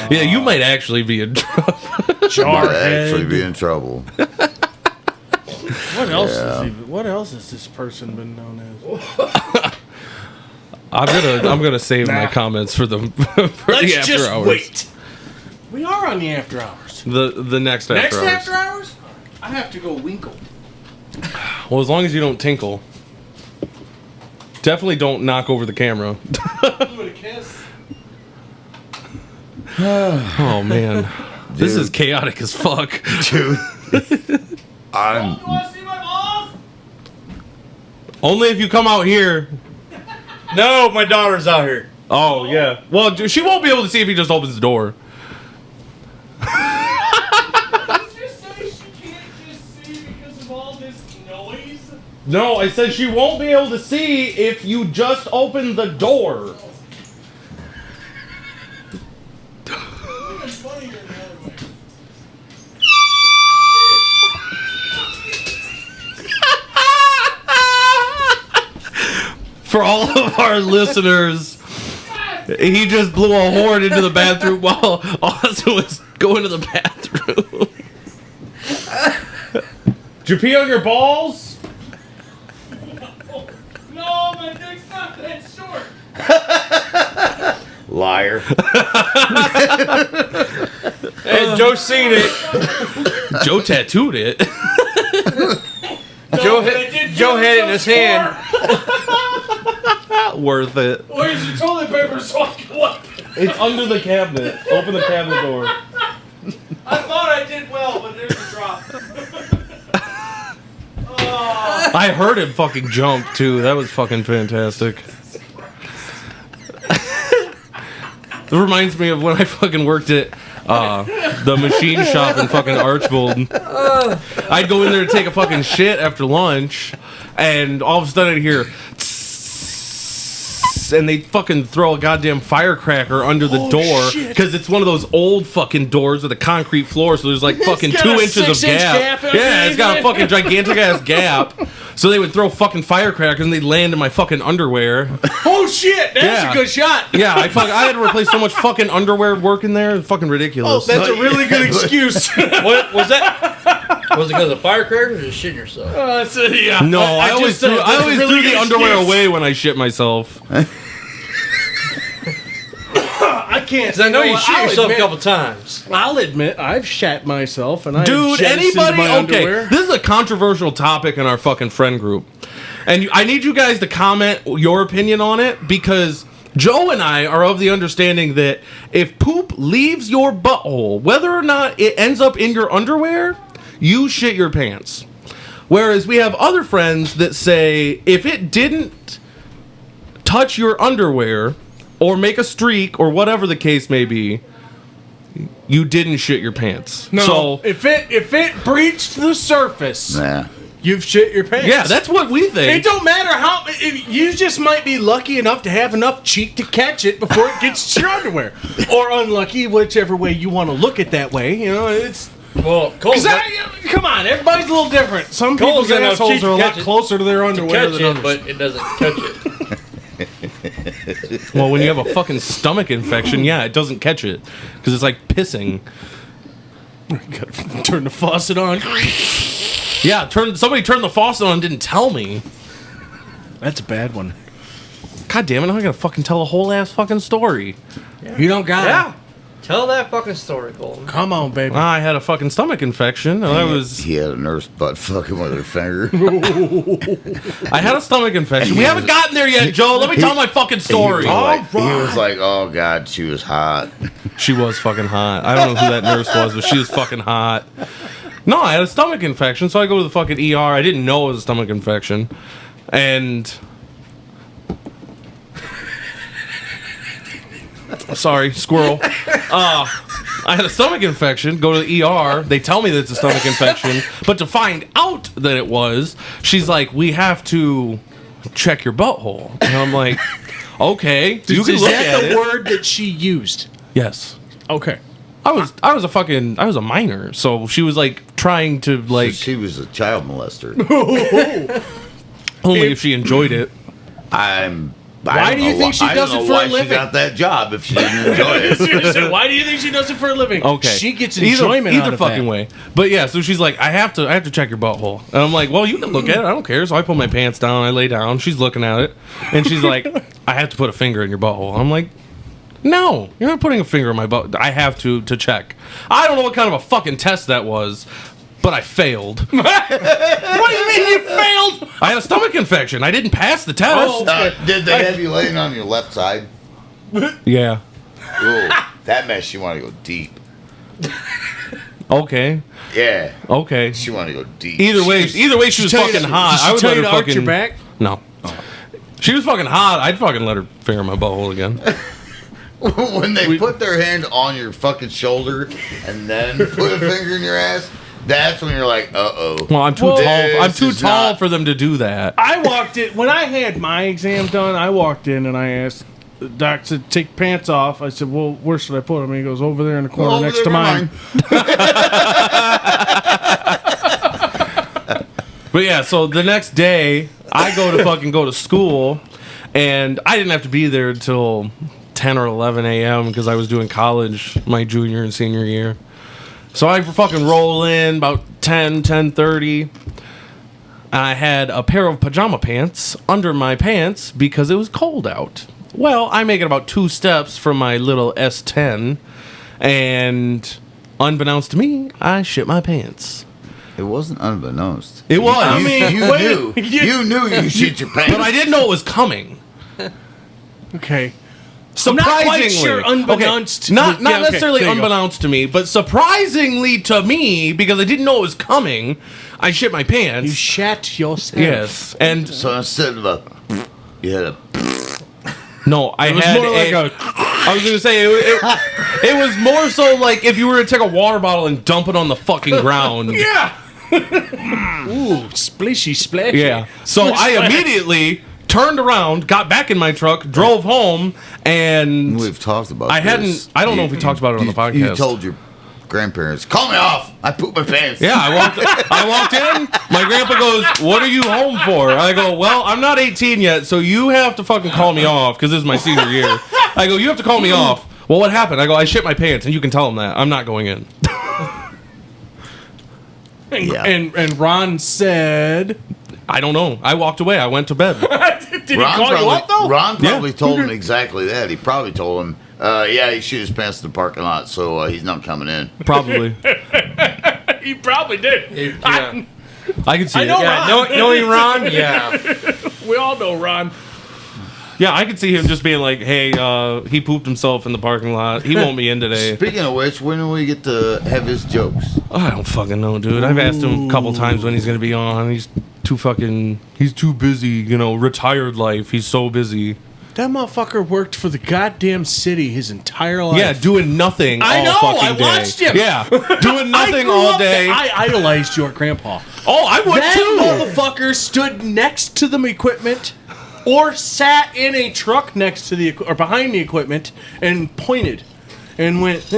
Yeah, you might actually be in trouble. might actually Jarhead. be in trouble. What else Yeah. What else has this person been known as? I'm gonna save my Nah. comments for the for Let's the after just hours. wait. We are on the after hours. The next after Next hours. after hours, I have to go winkle. Well, as long as you don't tinkle. Definitely don't knock over the camera. Give it a kiss. Oh man, this Dude. is chaotic as fuck. Dude. I'm You want to see my balls? Only if you come out here. No, my daughter's out here. Oh yeah. Well, she won't be able to see if he just opens the door. Did you say she can't just see because of all this noise? No, I said she won't be able to see if you just open the door. It's funnier the other way. For all of our listeners, he just blew a horn into the bathroom while Austin was going to the bathroom. Did you pee on your balls? No, my dick's not that short. liar. And Joe's seen it. Joe tattooed it. Joe had it in his hand. Worth it. Where's your toilet paper so I can wipe it? It's under the cabinet. Open the cabinet door. I thought I did well, but there's a drop. I heard him fucking jump too. That was fucking fantastic. It reminds me of when I fucking worked at the machine shop in fucking Archbold. I'd go in there to take a fucking shit after lunch, and all of a sudden I'd hear, and they fucking throw a goddamn firecracker under the door because it's one of those old fucking doors with a concrete floor, so there's like fucking got 2 a inches of 6-inch gap gap. Yeah, it's got a underneath fucking gigantic ass gap. So they would throw fucking firecrackers and they'd land in my fucking underwear. Oh shit, that's Yeah. a good shot. Yeah, I had to replace so much fucking underwear working there. It's fucking ridiculous. That's a really good excuse. What was that? Was it because of firecrackers or just shitting yourself? Yeah. no, I always just said threw, I that's a always really threw the good underwear excuse. away when I shit myself. I can't. Because I know you what, shit I'll yourself admit- a couple times. I'll admit I've shat myself, and I Dude, anybody? my Okay, underwear. this is a controversial topic in our fucking friend group, and I need you guys to comment your opinion on it because Joe and I are of the understanding that if poop leaves your butthole, whether or not it ends up in your underwear, you shit your pants. Whereas we have other friends that say if it didn't touch your underwear or make a streak or whatever the case may be, you didn't shit your pants. No, So if it breached the surface, Nah. you've shit your pants. yeah, that's what we It think. don't matter how you just might be lucky enough to have enough cheek to catch it before it gets to your underwear, or unlucky, whichever way you want to look at that way. You know, it's Well, Cole's come on, everybody's a little different. Some people's got enough assholes cheek are a to lot catch it- closer to their underwear catch than it, others. but it doesn't touch it. Well, when you have a fucking stomach infection, yeah, it doesn't catch it because it's like pissing. Turn the faucet on. Yeah, somebody turned the faucet on and didn't tell me. That's a bad one. God damn it! Now I gotta fucking tell a whole ass fucking story. You don't got it. Tell that fucking story, Colton. Come on, baby. I had a fucking stomach infection. And He had a nurse butt fucking with her finger. I had a stomach infection. We haven't gotten there yet, Joe. Let me tell my fucking story. He was like, oh God, she was hot. She was fucking hot. I don't know who that nurse was, but she was fucking hot. No, I had a stomach infection, so I go to the fucking ER. I didn't know it was a stomach infection. And... Sorry, squirrel. I had a stomach infection, go to the ER. They tell me that it's a stomach infection. But to find out that it was, she's like, we have to check your butthole. And I'm like, okay, you can Is look that at the it. word that she used? Yes. Okay. I was a minor, so she was like trying to like She was a child molester. only if she enjoyed it. Why do you think she does it for a living? She got that job if she didn't enjoy it. Why do you think she does it for a living? Okay, She gets enjoyment either out of fucking that. way. But yeah, so she's like, I have to check your butthole, and I'm like, well, you can look at it. I don't care. So I pull my pants down, I lay down. She's looking at it, and she's like, I have to put a finger in your butthole. I'm like, no, you're not putting a finger in my butt. I have to check. I don't know what kind of a fucking test that was. But I failed. What do you mean you failed? I had a stomach infection. I didn't pass the test. Did they have you laying on your left side? Yeah. Ooh, that mess, she wanted to go deep. Okay. Yeah, Okay. she wanted to go deep. Either way, she was tell you fucking to- hot. did she I would tell let you her to arch fucking. your back? No. She was fucking hot. I'd fucking let her finger my butthole again. When they put their hand on your fucking shoulder and then put a finger in your ass, that's when you're like, uh-oh. Well, I'm too Well, tall. I'm this too is tall not- for them to do that. I walked in when I had my exam done. I walked in and I asked. The doc said, "Take pants off." I said, "Well, where should I put them?" He goes, "Over there in the corner Over next there to by mine." But yeah, so the next day, I go to school, and I didn't have to be there until 10 or 11 a.m. because I was doing college my junior and senior year. So I fucking roll in about 10:30. I had a pair of pajama pants under my pants because it was cold out. Well, I make it about 2 steps from my little S10, and unbeknownst to me, I shit my pants. It wasn't unbeknownst. It was. I mean, You knew. You knew you shit your pants. But I didn't know it was coming. Okay. Surprisingly, I'm not quite sure unbeknownst. Okay, not Yeah, okay, necessarily there you go. unbeknownst to me, but surprisingly to me because I didn't know it was coming. I shit my pants. You shat yourself. Yes, and So instead of a, you had a. no, I It was had more like a. I was gonna say it was more so like if you were to take a water bottle and dump it on the fucking ground. Yeah. Ooh, splishy splash. Yeah. So I immediately turned around, got back in my truck, drove home, and We've talked about. I this. hadn't. I don't know if we talked about it on the podcast. You told your grandparents, "Call me off. I pooped my pants." Yeah, I walked in. My grandpa goes, "What are you home for?" I go, "Well, I'm not 18 yet, so you have to fucking call me off because this is my senior year." I go, "You have to call me off." Well, what happened? I go, "I shit my pants," and you can tell him that I'm not going in. Yeah. And Ron said, I don't know. I walked away. I went to bed. "Did he call you up though?" Ron probably Yeah. told him exactly that. He probably told him, "Yeah, he shit his pants in the parking lot, so he's not coming in." Probably. He probably did. Yeah. I can see I it. know Yeah, Ron. knowing Ron, yeah. We all know Ron. Yeah, I could see him just being like, "Hey, he pooped himself in the parking lot. He won't be in today." Speaking of which, when do we get to have his jokes? I don't fucking know, dude. I've asked him a couple times when he's gonna be on. He's too busy. You know, retired life. He's so busy. That motherfucker worked for the goddamn city his entire life. Yeah, doing nothing. I all know, Fucking I day. watched him. Yeah, doing nothing grew all up day. I idolized your grandpa. Oh, I would That too. motherfucker stood next to the equipment or sat in a truck next to the or behind the equipment and pointed and went.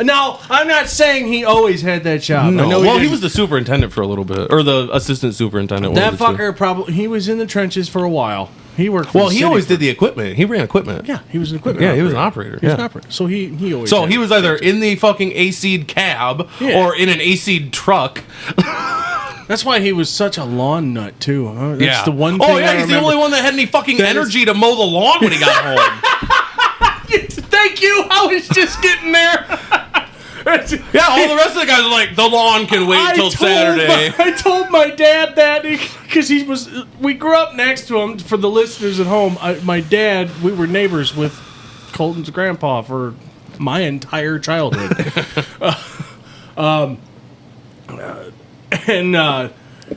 Now, I'm not saying he always had that job. No, I know well, he didn't. was the superintendent for a little bit, or the assistant superintendent. That one of the two. fucker probably he was in the trenches for a while. He worked. For Well, the he city always for- did the equipment. He ran equipment. Yeah, he was an equipment. Yeah, he was an operator. He was an Yeah. operator. So he always. So had he it. was either in the fucking AC'd cab Yeah. or in an AC'd truck. That's why he was such a lawn nut too. Huh? That's Yeah. the one thing. Oh yeah, I he's the remember. only one that had any fucking That is- energy to mow the lawn when he got home. Thank you. I was just getting there. Yeah, all the rest of the guys are like, the lawn can wait till Saturday. I told my dad that because he was. We grew up next to him. For the listeners at home, my dad. We were neighbors with Colton's grandpa for my entire childhood.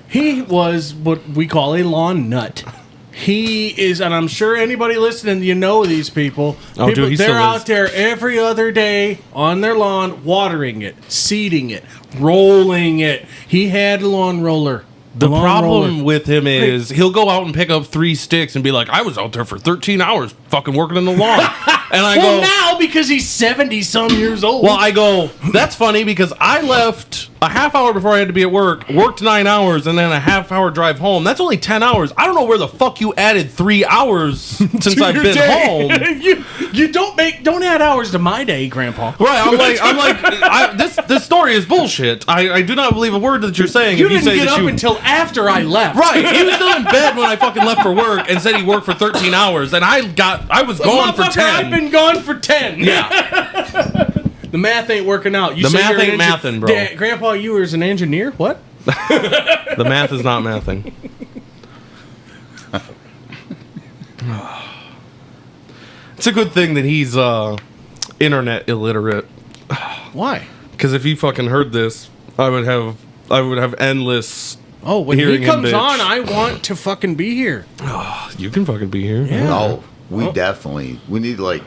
He was what we call a lawn nut. He is, and I'm sure anybody listening, you know these people. Oh, dude, he they're still out is. there every other day on their lawn, watering it, seeding it, rolling it. He had a lawn roller. The Lawn problem roller. with him is he'll go out and pick up 3 sticks and be like, I was out there for 13 hours fucking working in the lawn. And I Well, go, now because he's 70-some years old. well, I go, that's funny because I left a half hour before I had to be at work, worked 9 hours, and then a half hour drive home. That's only 10 hours. I don't know where the fuck you added 3 hours since I've Your been day. home. you don't add hours to my day, Grandpa. Right, this story is bullshit. I do not believe a word that you're saying. You if you didn't say get that up you until after I left. right. He was still in bed when I fucking left for work and said he worked for 13 hours, and I was gone for Motherfucker, 10. I've been gone for 10. Yeah, The math ain't working out. You The say math you're an ain't mathin', bro. Grandpa, you were an engineer? What? the math is not mathing. It's a good thing that he's internet illiterate. Why? Because if he fucking heard this, I would have endless. Oh, when Hearing he him, comes bitch. on, I want to fucking be here. You can fucking be here. Yeah. No, we definitely. We need like.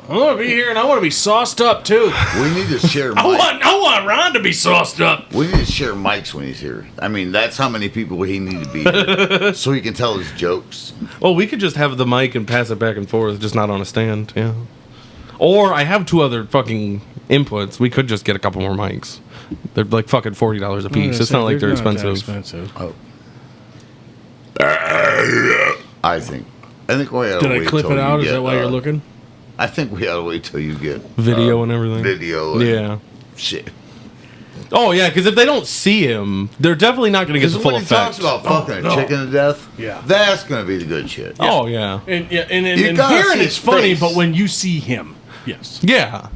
I want to be here, and I want to be sauced up too. We need to share. I want Ron to be sauced up. We need to share mics when he's here. I mean, that's how many people he need to be here, so he can tell his jokes. Well, we could just have the mic and pass it back and forth, just not on a stand. Yeah. Or I have 2 other fucking inputs. We could just get a couple more mics. They're like fucking $40 a piece. It's not like they're expensive. Oh. I think we ought to Did wait I clip till it out? you Is that get, why you're looking? I think we ought to wait till you get Video and everything. video. And Yeah. shit. Oh yeah, because if they don't see him, they're definitely not going to get the Because full when he effect. talks about fucking no. a chicken to death, Yeah. that's gonna be the good shit. Oh yeah. And You and gotta hearing see it's his funny, face. but when you see him, yes. Yeah.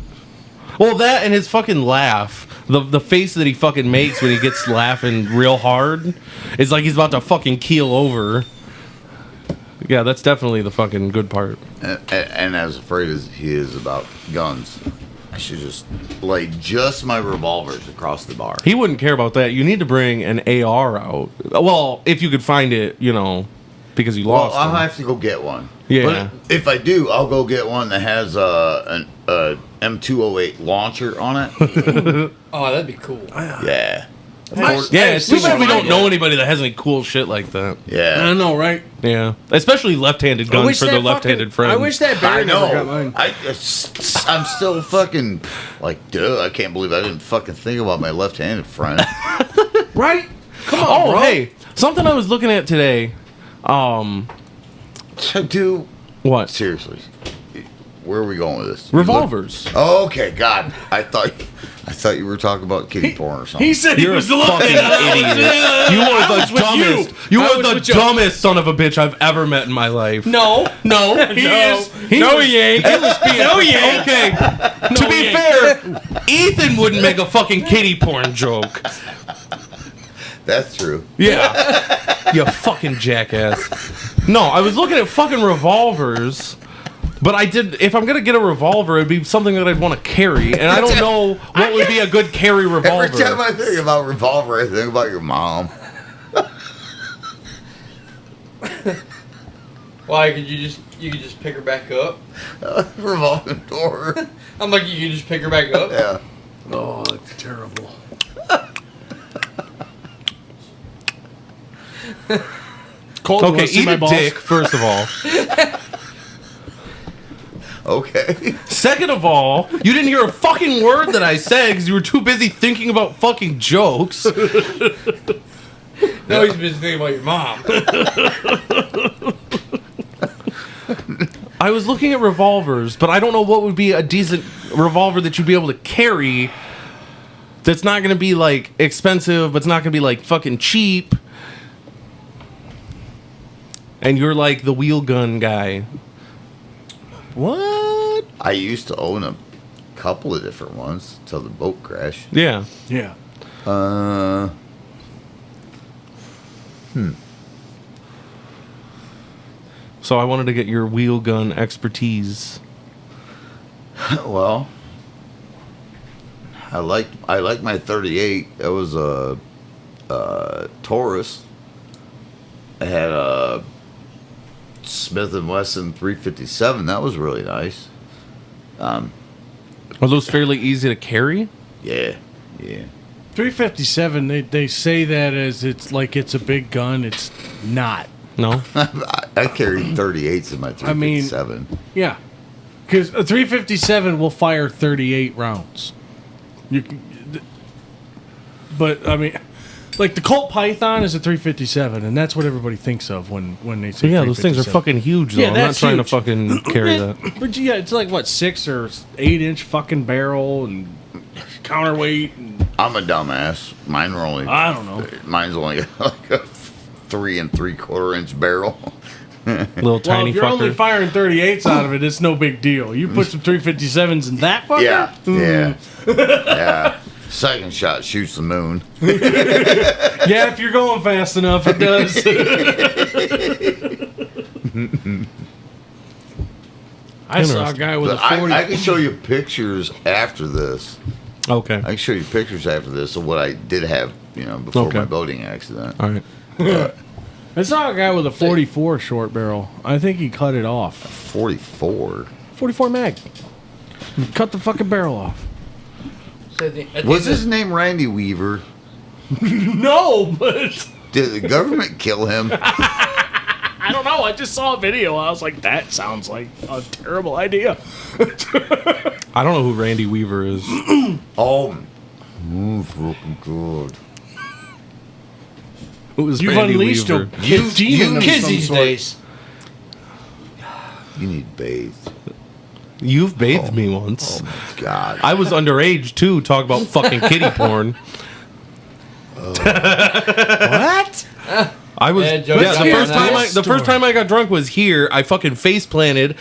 Well, that and his fucking laugh, the face that he fucking makes when he gets laughing real hard, is like he's about to fucking keel over. Yeah, that's definitely the fucking good part. And as afraid as he is about guns, I should just lay just my revolvers across the bar. He wouldn't care about that. You need to bring an AR out. Well, if you could find it, because you Well, lost I'll them. have to go get one. Yeah. But if I do, I'll go get one that has an M208 launcher on it. Oh, that'd be cool. Yeah. Yeah, it's too we bad should we don't find know it. anybody that has any cool shit like that. I Yeah. know, right? Yeah, especially left-handed guns for their left-handed friends. I wish that I Barry never got know. mine. I'm still fucking like, duh, I can't believe I didn't fucking think about my left-handed friend. Right? Come on, Oh, bro. hey, something I was looking at today. Dude, What? seriously, where are we going with this? Revolvers. Okay, God, I thought you were talking about kitty porn or something. He said You're he a was fucking looking. idiot. You are the with dumbest. you. You I are was the with you. dumbest son of a bitch I've ever met in my life. No, he is. He ain't. He was being No, he ain't. okay. To he be ain't. fair, Ethan wouldn't make a fucking kitty porn joke. That's true. Yeah. You fucking jackass. No, I was looking at fucking revolvers. But I did. If I'm gonna get a revolver, it'd be something that I'd want to carry, and I don't know what would be a good carry revolver. Every time I think about revolver, I think about your mom. Why could you just pick her back up? Revolving door. I'm like, you could just pick her back up. Yeah. Oh, it's terrible. Cold, Okay, eat a dick first of all. Okay. Second of all, you didn't hear a fucking word that I said because you were too busy thinking about fucking jokes. No, he's been thinking about your mom. I was looking at revolvers, but I don't know what would be a decent revolver that you'd be able to carry that's not going to be, like, expensive, but it's not going to be, like, fucking cheap. And you're, like, the wheel gun guy. What? I used to own a couple of different ones until the boat crashed. Yeah. Yeah. So I wanted to get your wheel gun expertise. Well, I like my 38. That was a Taurus. I had a Smith & Wesson 357. That was really nice. Are those fairly easy to carry? Yeah. 357. They say that as it's like it's a big gun. It's not. No? I carried 38s in my 357. Yeah, because a 357 will fire 38 rounds. But I mean, like the Colt Python is a 357, and that's what everybody thinks of when they say. Yeah, those things are 357. fucking huge, though. Yeah, I'm not that's trying huge. to fucking carry that. But yeah, it's like what 6 or 8 inch fucking barrel and counterweight. And, I'm a dumbass. Mine were only. I don't know. Mine's only like a 3 3/4 inch barrel. Little Well, tiny if you're only fucker. firing 38s out of it, it's no big deal. You put some 357s in that fucker. Yeah. Yeah. Second shot shoots the moon. Yeah, if you're going fast enough, it does. I saw a guy with a But 40. I can show you pictures after this. Okay. I can show you pictures after this of what I did have, before Okay. my boating accident. All right. I saw a guy with a 44 short barrel. I think he cut it off. 44. 44 mag. Cut the fucking barrel off. So Was his name Randy Weaver? No, but Did the government kill him? I don't know. I just saw a video. I was like, that sounds like a terrible idea. I don't know who Randy Weaver is. Oh, fucking good. Who is You've Randy unleashed Weaver? a kid demon of kids some these sort. days. You need bathed. You've bathed me once. Oh my God. I was underage too. Talk about fucking kitty porn. What? I was Yeah, yeah. Joe's The got first that. time the first time I got drunk was here. I fucking face planted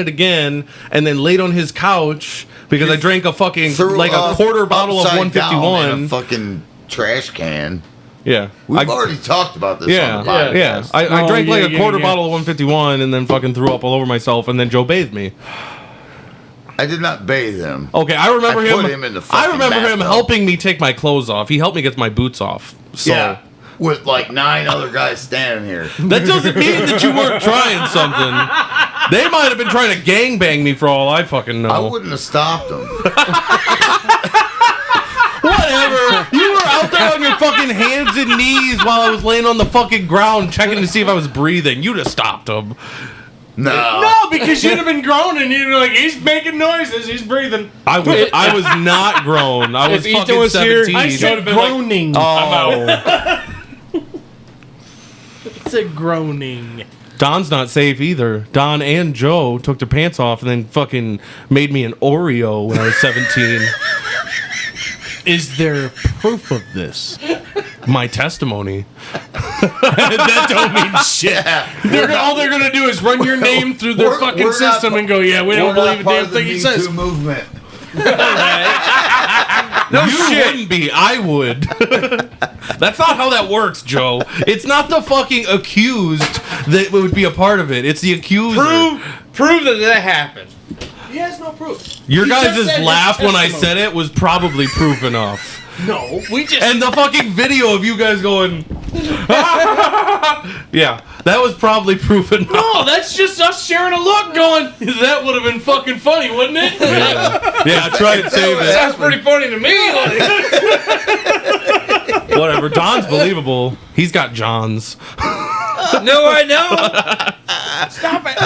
again, and then laid on his couch because I drank a fucking Threw like a up quarter bottle of upside down in 151. a fucking trash can. Yeah, We've already talked about this yeah, on the podcast. yeah. I Oh, drank like yeah, a quarter yeah. bottle of 151 and then fucking threw up all over myself, and then Joe bathed me. I did not bathe him. Okay, I remember I him. put him in the I fucking remember him bathtub. helping me take my clothes off. He helped me get my boots off. So Yeah. With like 9 other guys standing here. that doesn't mean that you weren't trying something. They might have been trying to gangbang me for all I fucking know. I wouldn't have stopped them. Whatever. You were out there on your fucking hands and knees while I was laying on the fucking ground checking to see if I was breathing. You'd have stopped him. No. No, because you'd have been groaning. You'd be like, he's making noises. He's breathing. I was not grown. I was If Ethan fucking was here, 17. I said groaning. Oh. I said groaning. Don's not safe either. Don and Joe took their pants off and then fucking made me an Oreo when I was 17. Is there proof of this? My testimony. That don't mean shit. All they're gonna do is run your name through their We're- fucking we're not system pa- and go, yeah, we We're don't not believe a part damn of the thing he Me says. Too movement. You wouldn't be. I would. That's not how that works, Joe. It's not the fucking accused that would be a part of it. It's the accuser. Prove that happened. He has no proof. Your He guys' just said his laugh when I testimony. said it was probably proof enough. No, we just. And the fucking video of you guys going, yeah, that was probably proof enough. No, that's just us sharing a look going, that would have been fucking funny, wouldn't it? Yeah, try and save it. Sounds pretty funny to me. Whatever. Don's believable. He's got Johns. No, I know. Stop it.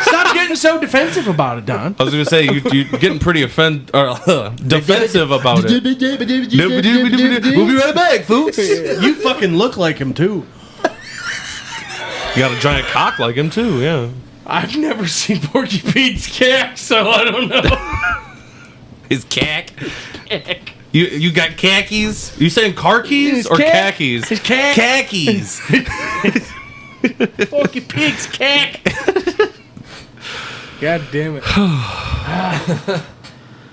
Stop getting so defensive about it, Don. I was going to say, you're getting pretty defensive about it. We'll be right back, folks. You fucking look like him, too. You got a giant cock like him, too, yeah. I've never seen Porky Pete's cack, so I don't know. His cack. You got khakis? You saying car keys His or cack. khakis? His cack. Khakis. Porky Pig's cack. God damn it.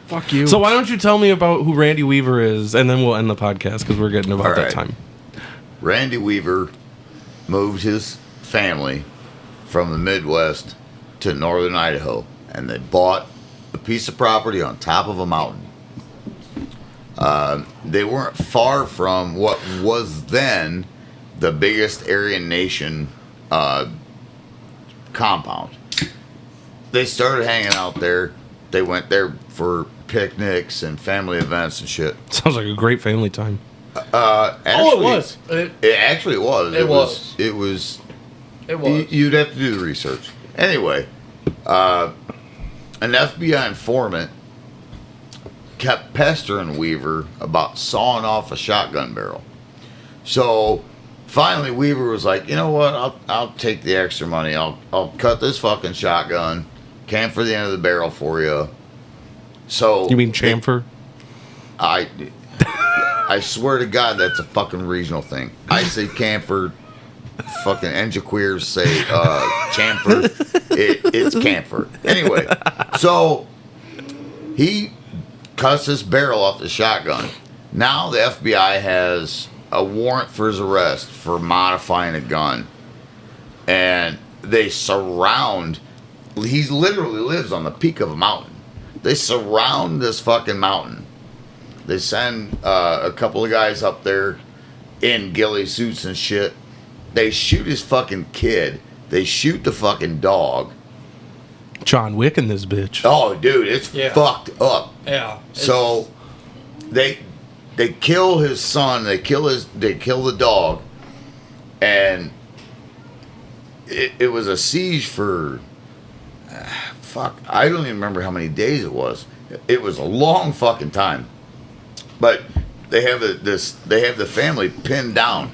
Fuck you. So why don't you tell me about who Randy Weaver is, and then we'll end the podcast because we're getting about All that right. time. Randy Weaver moved his family from the Midwest to northern Idaho, and they bought a piece of property on top of a mountain. They weren't far from what was then the biggest Aryan Nation compound. They started hanging out there. They went there for picnics and family events and shit. Sounds like a great family time. Actually, it was. It actually was. It was. It was. It was. You'd have to do the research. Anyway, an FBI informant kept pestering Weaver about sawing off a shotgun barrel. So finally, Weaver was like, "You know what? I'll take the extra money. I'll cut this fucking shotgun, camphor the end of the barrel for you." So You mean chamfer? I swear to God, that's a fucking regional thing. I say camphor. Fucking engiqueers say chamfer. It's camphor. Anyway, so he cuts this barrel off the shotgun. Now the FBI has a warrant for his arrest for modifying a gun. And they surround... He literally lives on the peak of a mountain. They surround this fucking mountain. They send a couple of guys up there in ghillie suits and shit. They shoot his fucking kid. They shoot the fucking dog. John Wick in this bitch. Oh, dude, it's Yeah. fucked up. Yeah. So they kill his son. They kill the dog, and it was a siege for fuck. I don't even remember how many days it was. It was a long fucking time. But they have the family pinned down,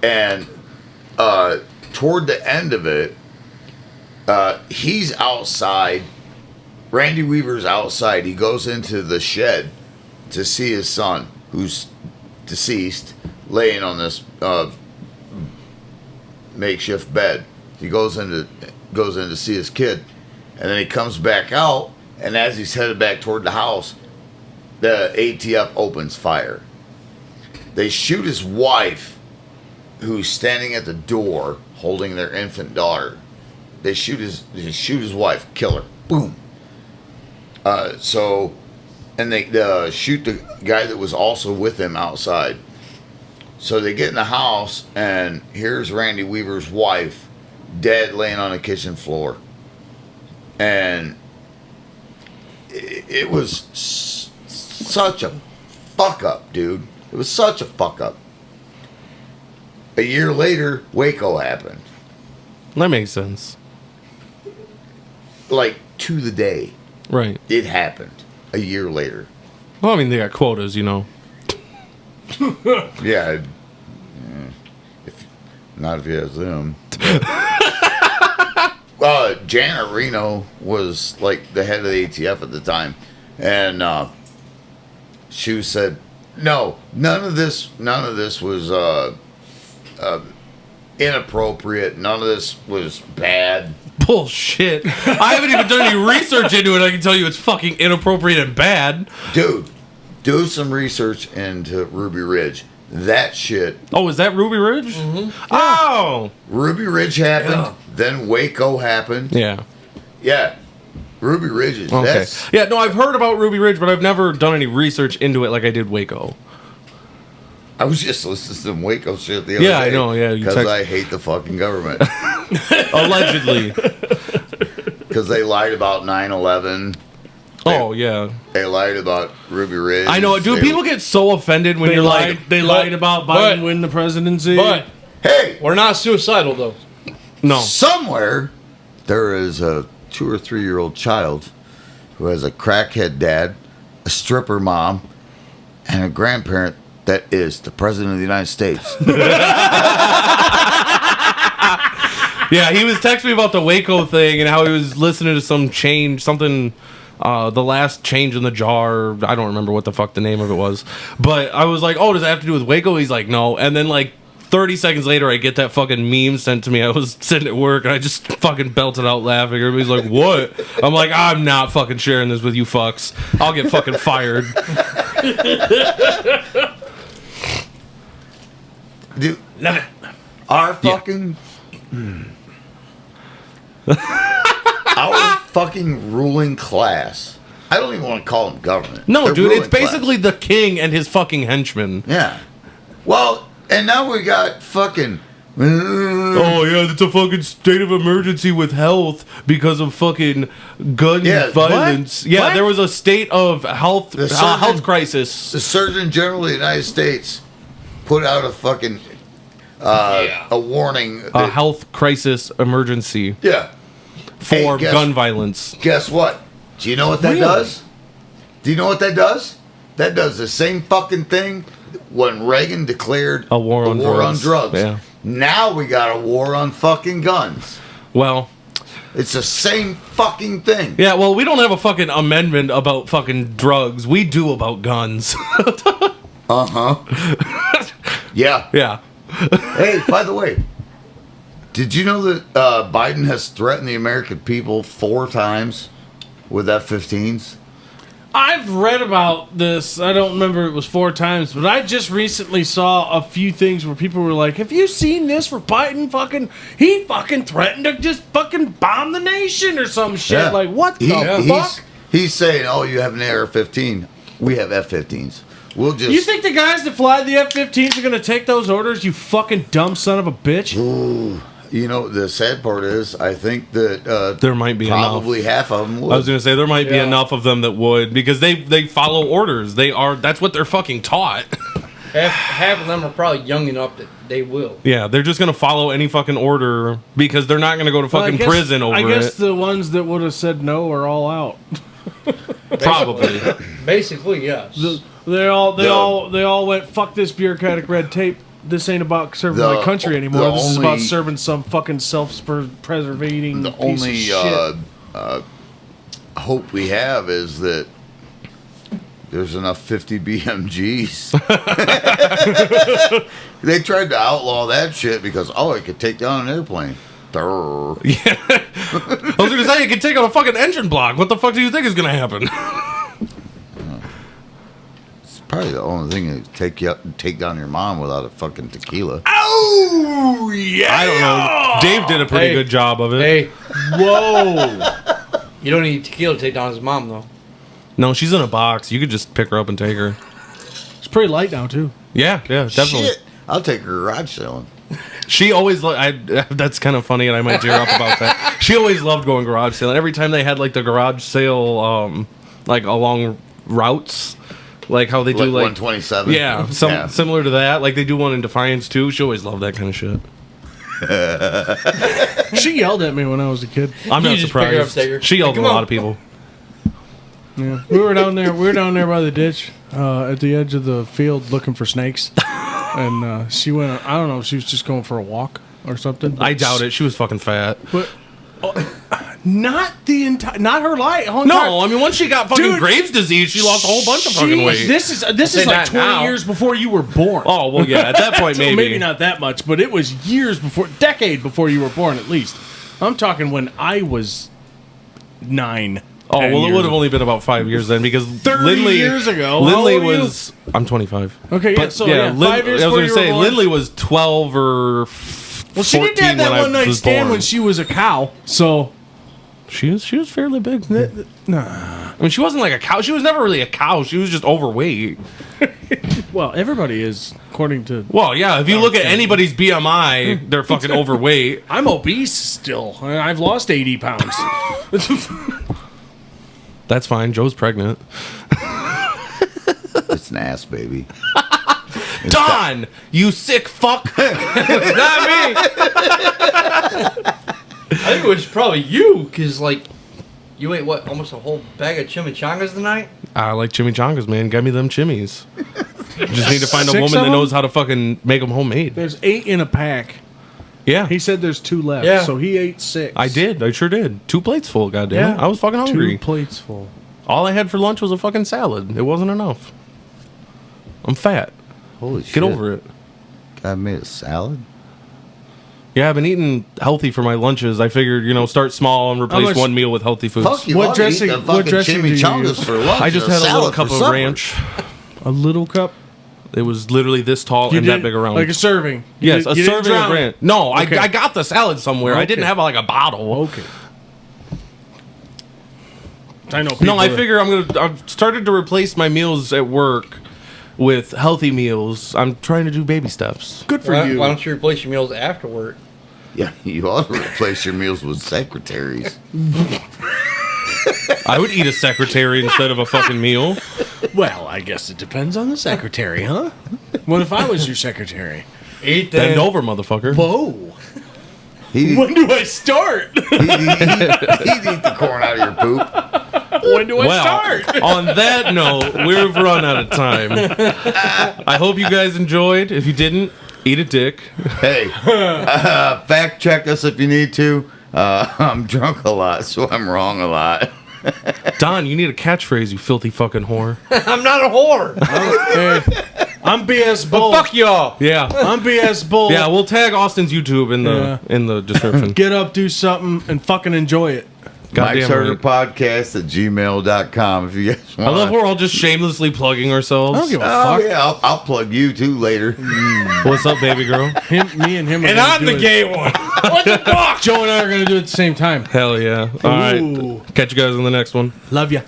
and toward the end of it, he's outside. Randy Weaver's outside. He goes into the shed to see his son, who's deceased, laying on this makeshift bed. He goes in to see his kid, and then he comes back out. And as he's headed back toward the house, the ATF opens fire. They shoot his wife, who's standing at the door holding their infant daughter. They shoot his wife, kill her. Boom. And they shoot the guy that was also with him outside. So they get in the house, and here's Randy Weaver's wife, dead, laying on the kitchen floor. And it was such a fuck up, dude. It was such a fuck up. A year later, Waco happened. That makes sense. Like, to the day. Right. It happened. A year later. Well, I mean, they got quotas, you know. Yeah. Not if he has them. Janet Reno was like the head of the ATF at the time. And she said, no, none of this was inappropriate. None of this was bad. Bullshit. I haven't even done any research into it. I can tell you it's fucking inappropriate and bad. Dude, Do some research into Ruby Ridge. That shit. Oh, is that Ruby Ridge? Oh, Ruby Ridge happened. Then Waco happened. yeah. Yeah. Ruby Ridge is Okay. that's Yeah, no, I've heard about Ruby Ridge, but I've never done any research into it like I did Waco. I was just listening to some Waco shit the other Yeah, day. I know, yeah, you Because text- I hate the fucking government. Allegedly. Because they lied about 9/11. Oh, yeah. They lied about Ruby Ridge. I know, dude. They- People get so offended when They you're lied. like, They lied about Biden winning the presidency. But Hey, we're not suicidal though. no. somewhere there is a 2 or 3 year old child who has a crackhead dad, a stripper mom, and a grandparent that is the president of the United States. Yeah, he was texting me about the Waco thing and how he was listening to some change, something, the last change in the jar. I don't remember what the fuck the name of it was. But I was like, oh, does that have to do with Waco? He's like, no. And then, like, 30 seconds later, I get that fucking meme sent to me. I was sitting at work and I just fucking belted out laughing. Everybody's like, what? I'm like, I'm not fucking sharing this with you fucks. I'll get fucking fired. Dude, Love it. our fucking. Our fucking ruling class. I don't even want to call them government. No, They're dude, ruling it's basically class. the king and his fucking henchmen. Yeah. Well, and now we got fucking. Oh yeah, it's a fucking state of emergency with health because of fucking gun Yeah, violence. what? Yeah, What? there was a state of health The surgeon- health crisis. The Surgeon General of the United States put out a fucking a warning. A that- health crisis emergency yeah. for Hey, guess- gun violence. Guess what? Do you know what that Really? does? Do you know what that does? That does the same fucking thing when Reagan declared A war on drugs. Yeah. Now we got a war on fucking guns. Well, It's the same fucking thing. yeah, well, we don't have a fucking amendment about fucking drugs. We do about guns. Yeah. Yeah. Hey, by the way, did you know that Biden has threatened the American people 4 times with F-15s? I've read about this. I don't remember it was 4 times, but I just recently saw a few things where people were like, "Have you seen this? Where Biden he fucking threatened to just fucking bomb the nation or some shit." Yeah. Like, what the He's, fuck? he's saying, "Oh, you have an AR-15. We have F-15s. We'll just." You think the guys that fly the F-15s are gonna take those orders? You fucking dumb son of a bitch. You know, the sad part is, I think that There might be probably half of them would. I was gonna say there might be Yeah. enough of them that would because they follow orders. That's what they're fucking taught. Half of them are probably young enough that they will. Yeah, they're just gonna follow any fucking order because they're not gonna go to Well, I fucking guess- prison over I guess it. the ones that would have said no are all out. Probably. Basically, yes. They all went, fuck this bureaucratic red tape. This ain't about serving The- my country the anymore. This is about only- serving some fucking self-preservating the piece only of shit. hope we have is that there's enough 50 BMGs. They tried to outlaw that shit because, it could take down an airplane. Durr. I was gonna say you can take out a fucking engine block. What the fuck do you think is gonna happen? It's probably the only thing that take down your mom without a fucking tequila. Oh yeah! I don't know. Dave did a pretty Hey. good job of it. Hey, Whoa! you don't need tequila to take down his mom, though. No, she's in a box. You could just pick her up and take her. It's pretty light now too. Yeah, definitely. Shit. I'll take her garage sailing. She always that's kind of funny, and I might tear up about that. She always loved going garage sailing. Every time they had like the garage sale, like along routes, like how they do like 127. yeah, similar to that. Like they do one in Defiance too. She always loved that kind of shit. She yelled at me when I was a kid. I'm You not just pick her up, surprised. take her. She yelled at Come a on. lot of people. Yeah, we were down there. By the ditch, at the edge of the field, looking for snakes. And she went. I don't know. She was just going for a walk or something. I doubt it. She was fucking fat. But not the entire. Not her life. No, I mean once she got fucking Dude, Graves' disease, she lost a whole bunch of fucking weight. This is Say like that 20 now. years before you were born. Oh well, yeah. At that point, So maybe. maybe not that much, but it was years before, decade before you were born, at least. I'm talking when I was 9. Oh, 10 well, it years would have only been about 5 years then because 30 years ago. Lindley How old are you? was. I'm 25. Okay, yeah, so yeah, 5 years I was before going you to were say born. Lindley was 12 or. Well, she did have that one night stand when she was a cow. So She was fairly big. nah. I mean, she wasn't like a cow. She was never really a cow. She was just overweight. Well, everybody is, according to. Well, yeah. If you look at anybody's BMI, they're fucking overweight. I'm obese still. I've lost 80 pounds. That's fine. Joe's pregnant. It's an ass, baby. Don, you sick fuck. Not me. I think it was probably you, because, like, you ate, what, almost a whole bag of chimichangas tonight? I like chimichangas, man. Get me them chimmies. Just need to find a 6 woman of that them? knows how to fucking make them homemade. There's 8 in a pack. Yeah. He said there's 2 left. Yeah. So he ate 6. I did. I sure did. 2 plates full, goddamn. Yeah. I was fucking 2 hungry. plates full. All I had for lunch was a fucking salad. It wasn't enough. I'm fat. Holy shit. Get over it. I made a salad? Yeah, I've been eating healthy for my lunches. I figured, start small and replace much- one meal with healthy foods. Fuck you. What I'll eat dressing- the what fucking dressing do you chimichangas use? for lunch. I just and had a little salad cup for of supper. ranch. A little cup? It was literally this tall You and did- that big around. Like a serving. You Yes, did- a you didn't serving of drown it. ranch. No, Okay. I got the salad somewhere. I didn't Okay. have like a bottle. Okay. I know people No, I that- figure I've started to replace my meals at work with healthy meals. I'm trying to do baby steps. Good for Why, you. why don't you replace your meals after work? Yeah, you ought to replace your meals with secretaries. I would eat a secretary instead of a fucking meal. Well, I guess it depends on the secretary, huh? What if I was your secretary? Eat Bend over, motherfucker. Whoa. He'd, When do I start? he'd eat the corn out of your poop. When do I Well, start? on that note, we've run out of time. I hope you guys enjoyed. If you didn't, eat a dick. Hey, fact check us if you need to. I'm drunk a lot, so I'm wrong a lot. Don, you need a catchphrase, you filthy fucking whore. I'm not a whore. Hey, I'm BS Bull. Fuck y'all. Yeah. I'm BS Bull. Yeah, we'll tag Austin's YouTube in the description. Get up, do something, and fucking enjoy it. Mike's Goddamn Harder right. Podcast at gmail.com if you guys I want. love we're all just shamelessly plugging ourselves. I don't give a Oh, fuck. yeah, I'll plug you too later. What's up, baby girl? Me and him are And gonna I'm do the it. gay one. What the fuck? Joe and I are going to do it at the same time. Hell yeah. All right. Ooh. Catch you guys in the next one. Love ya.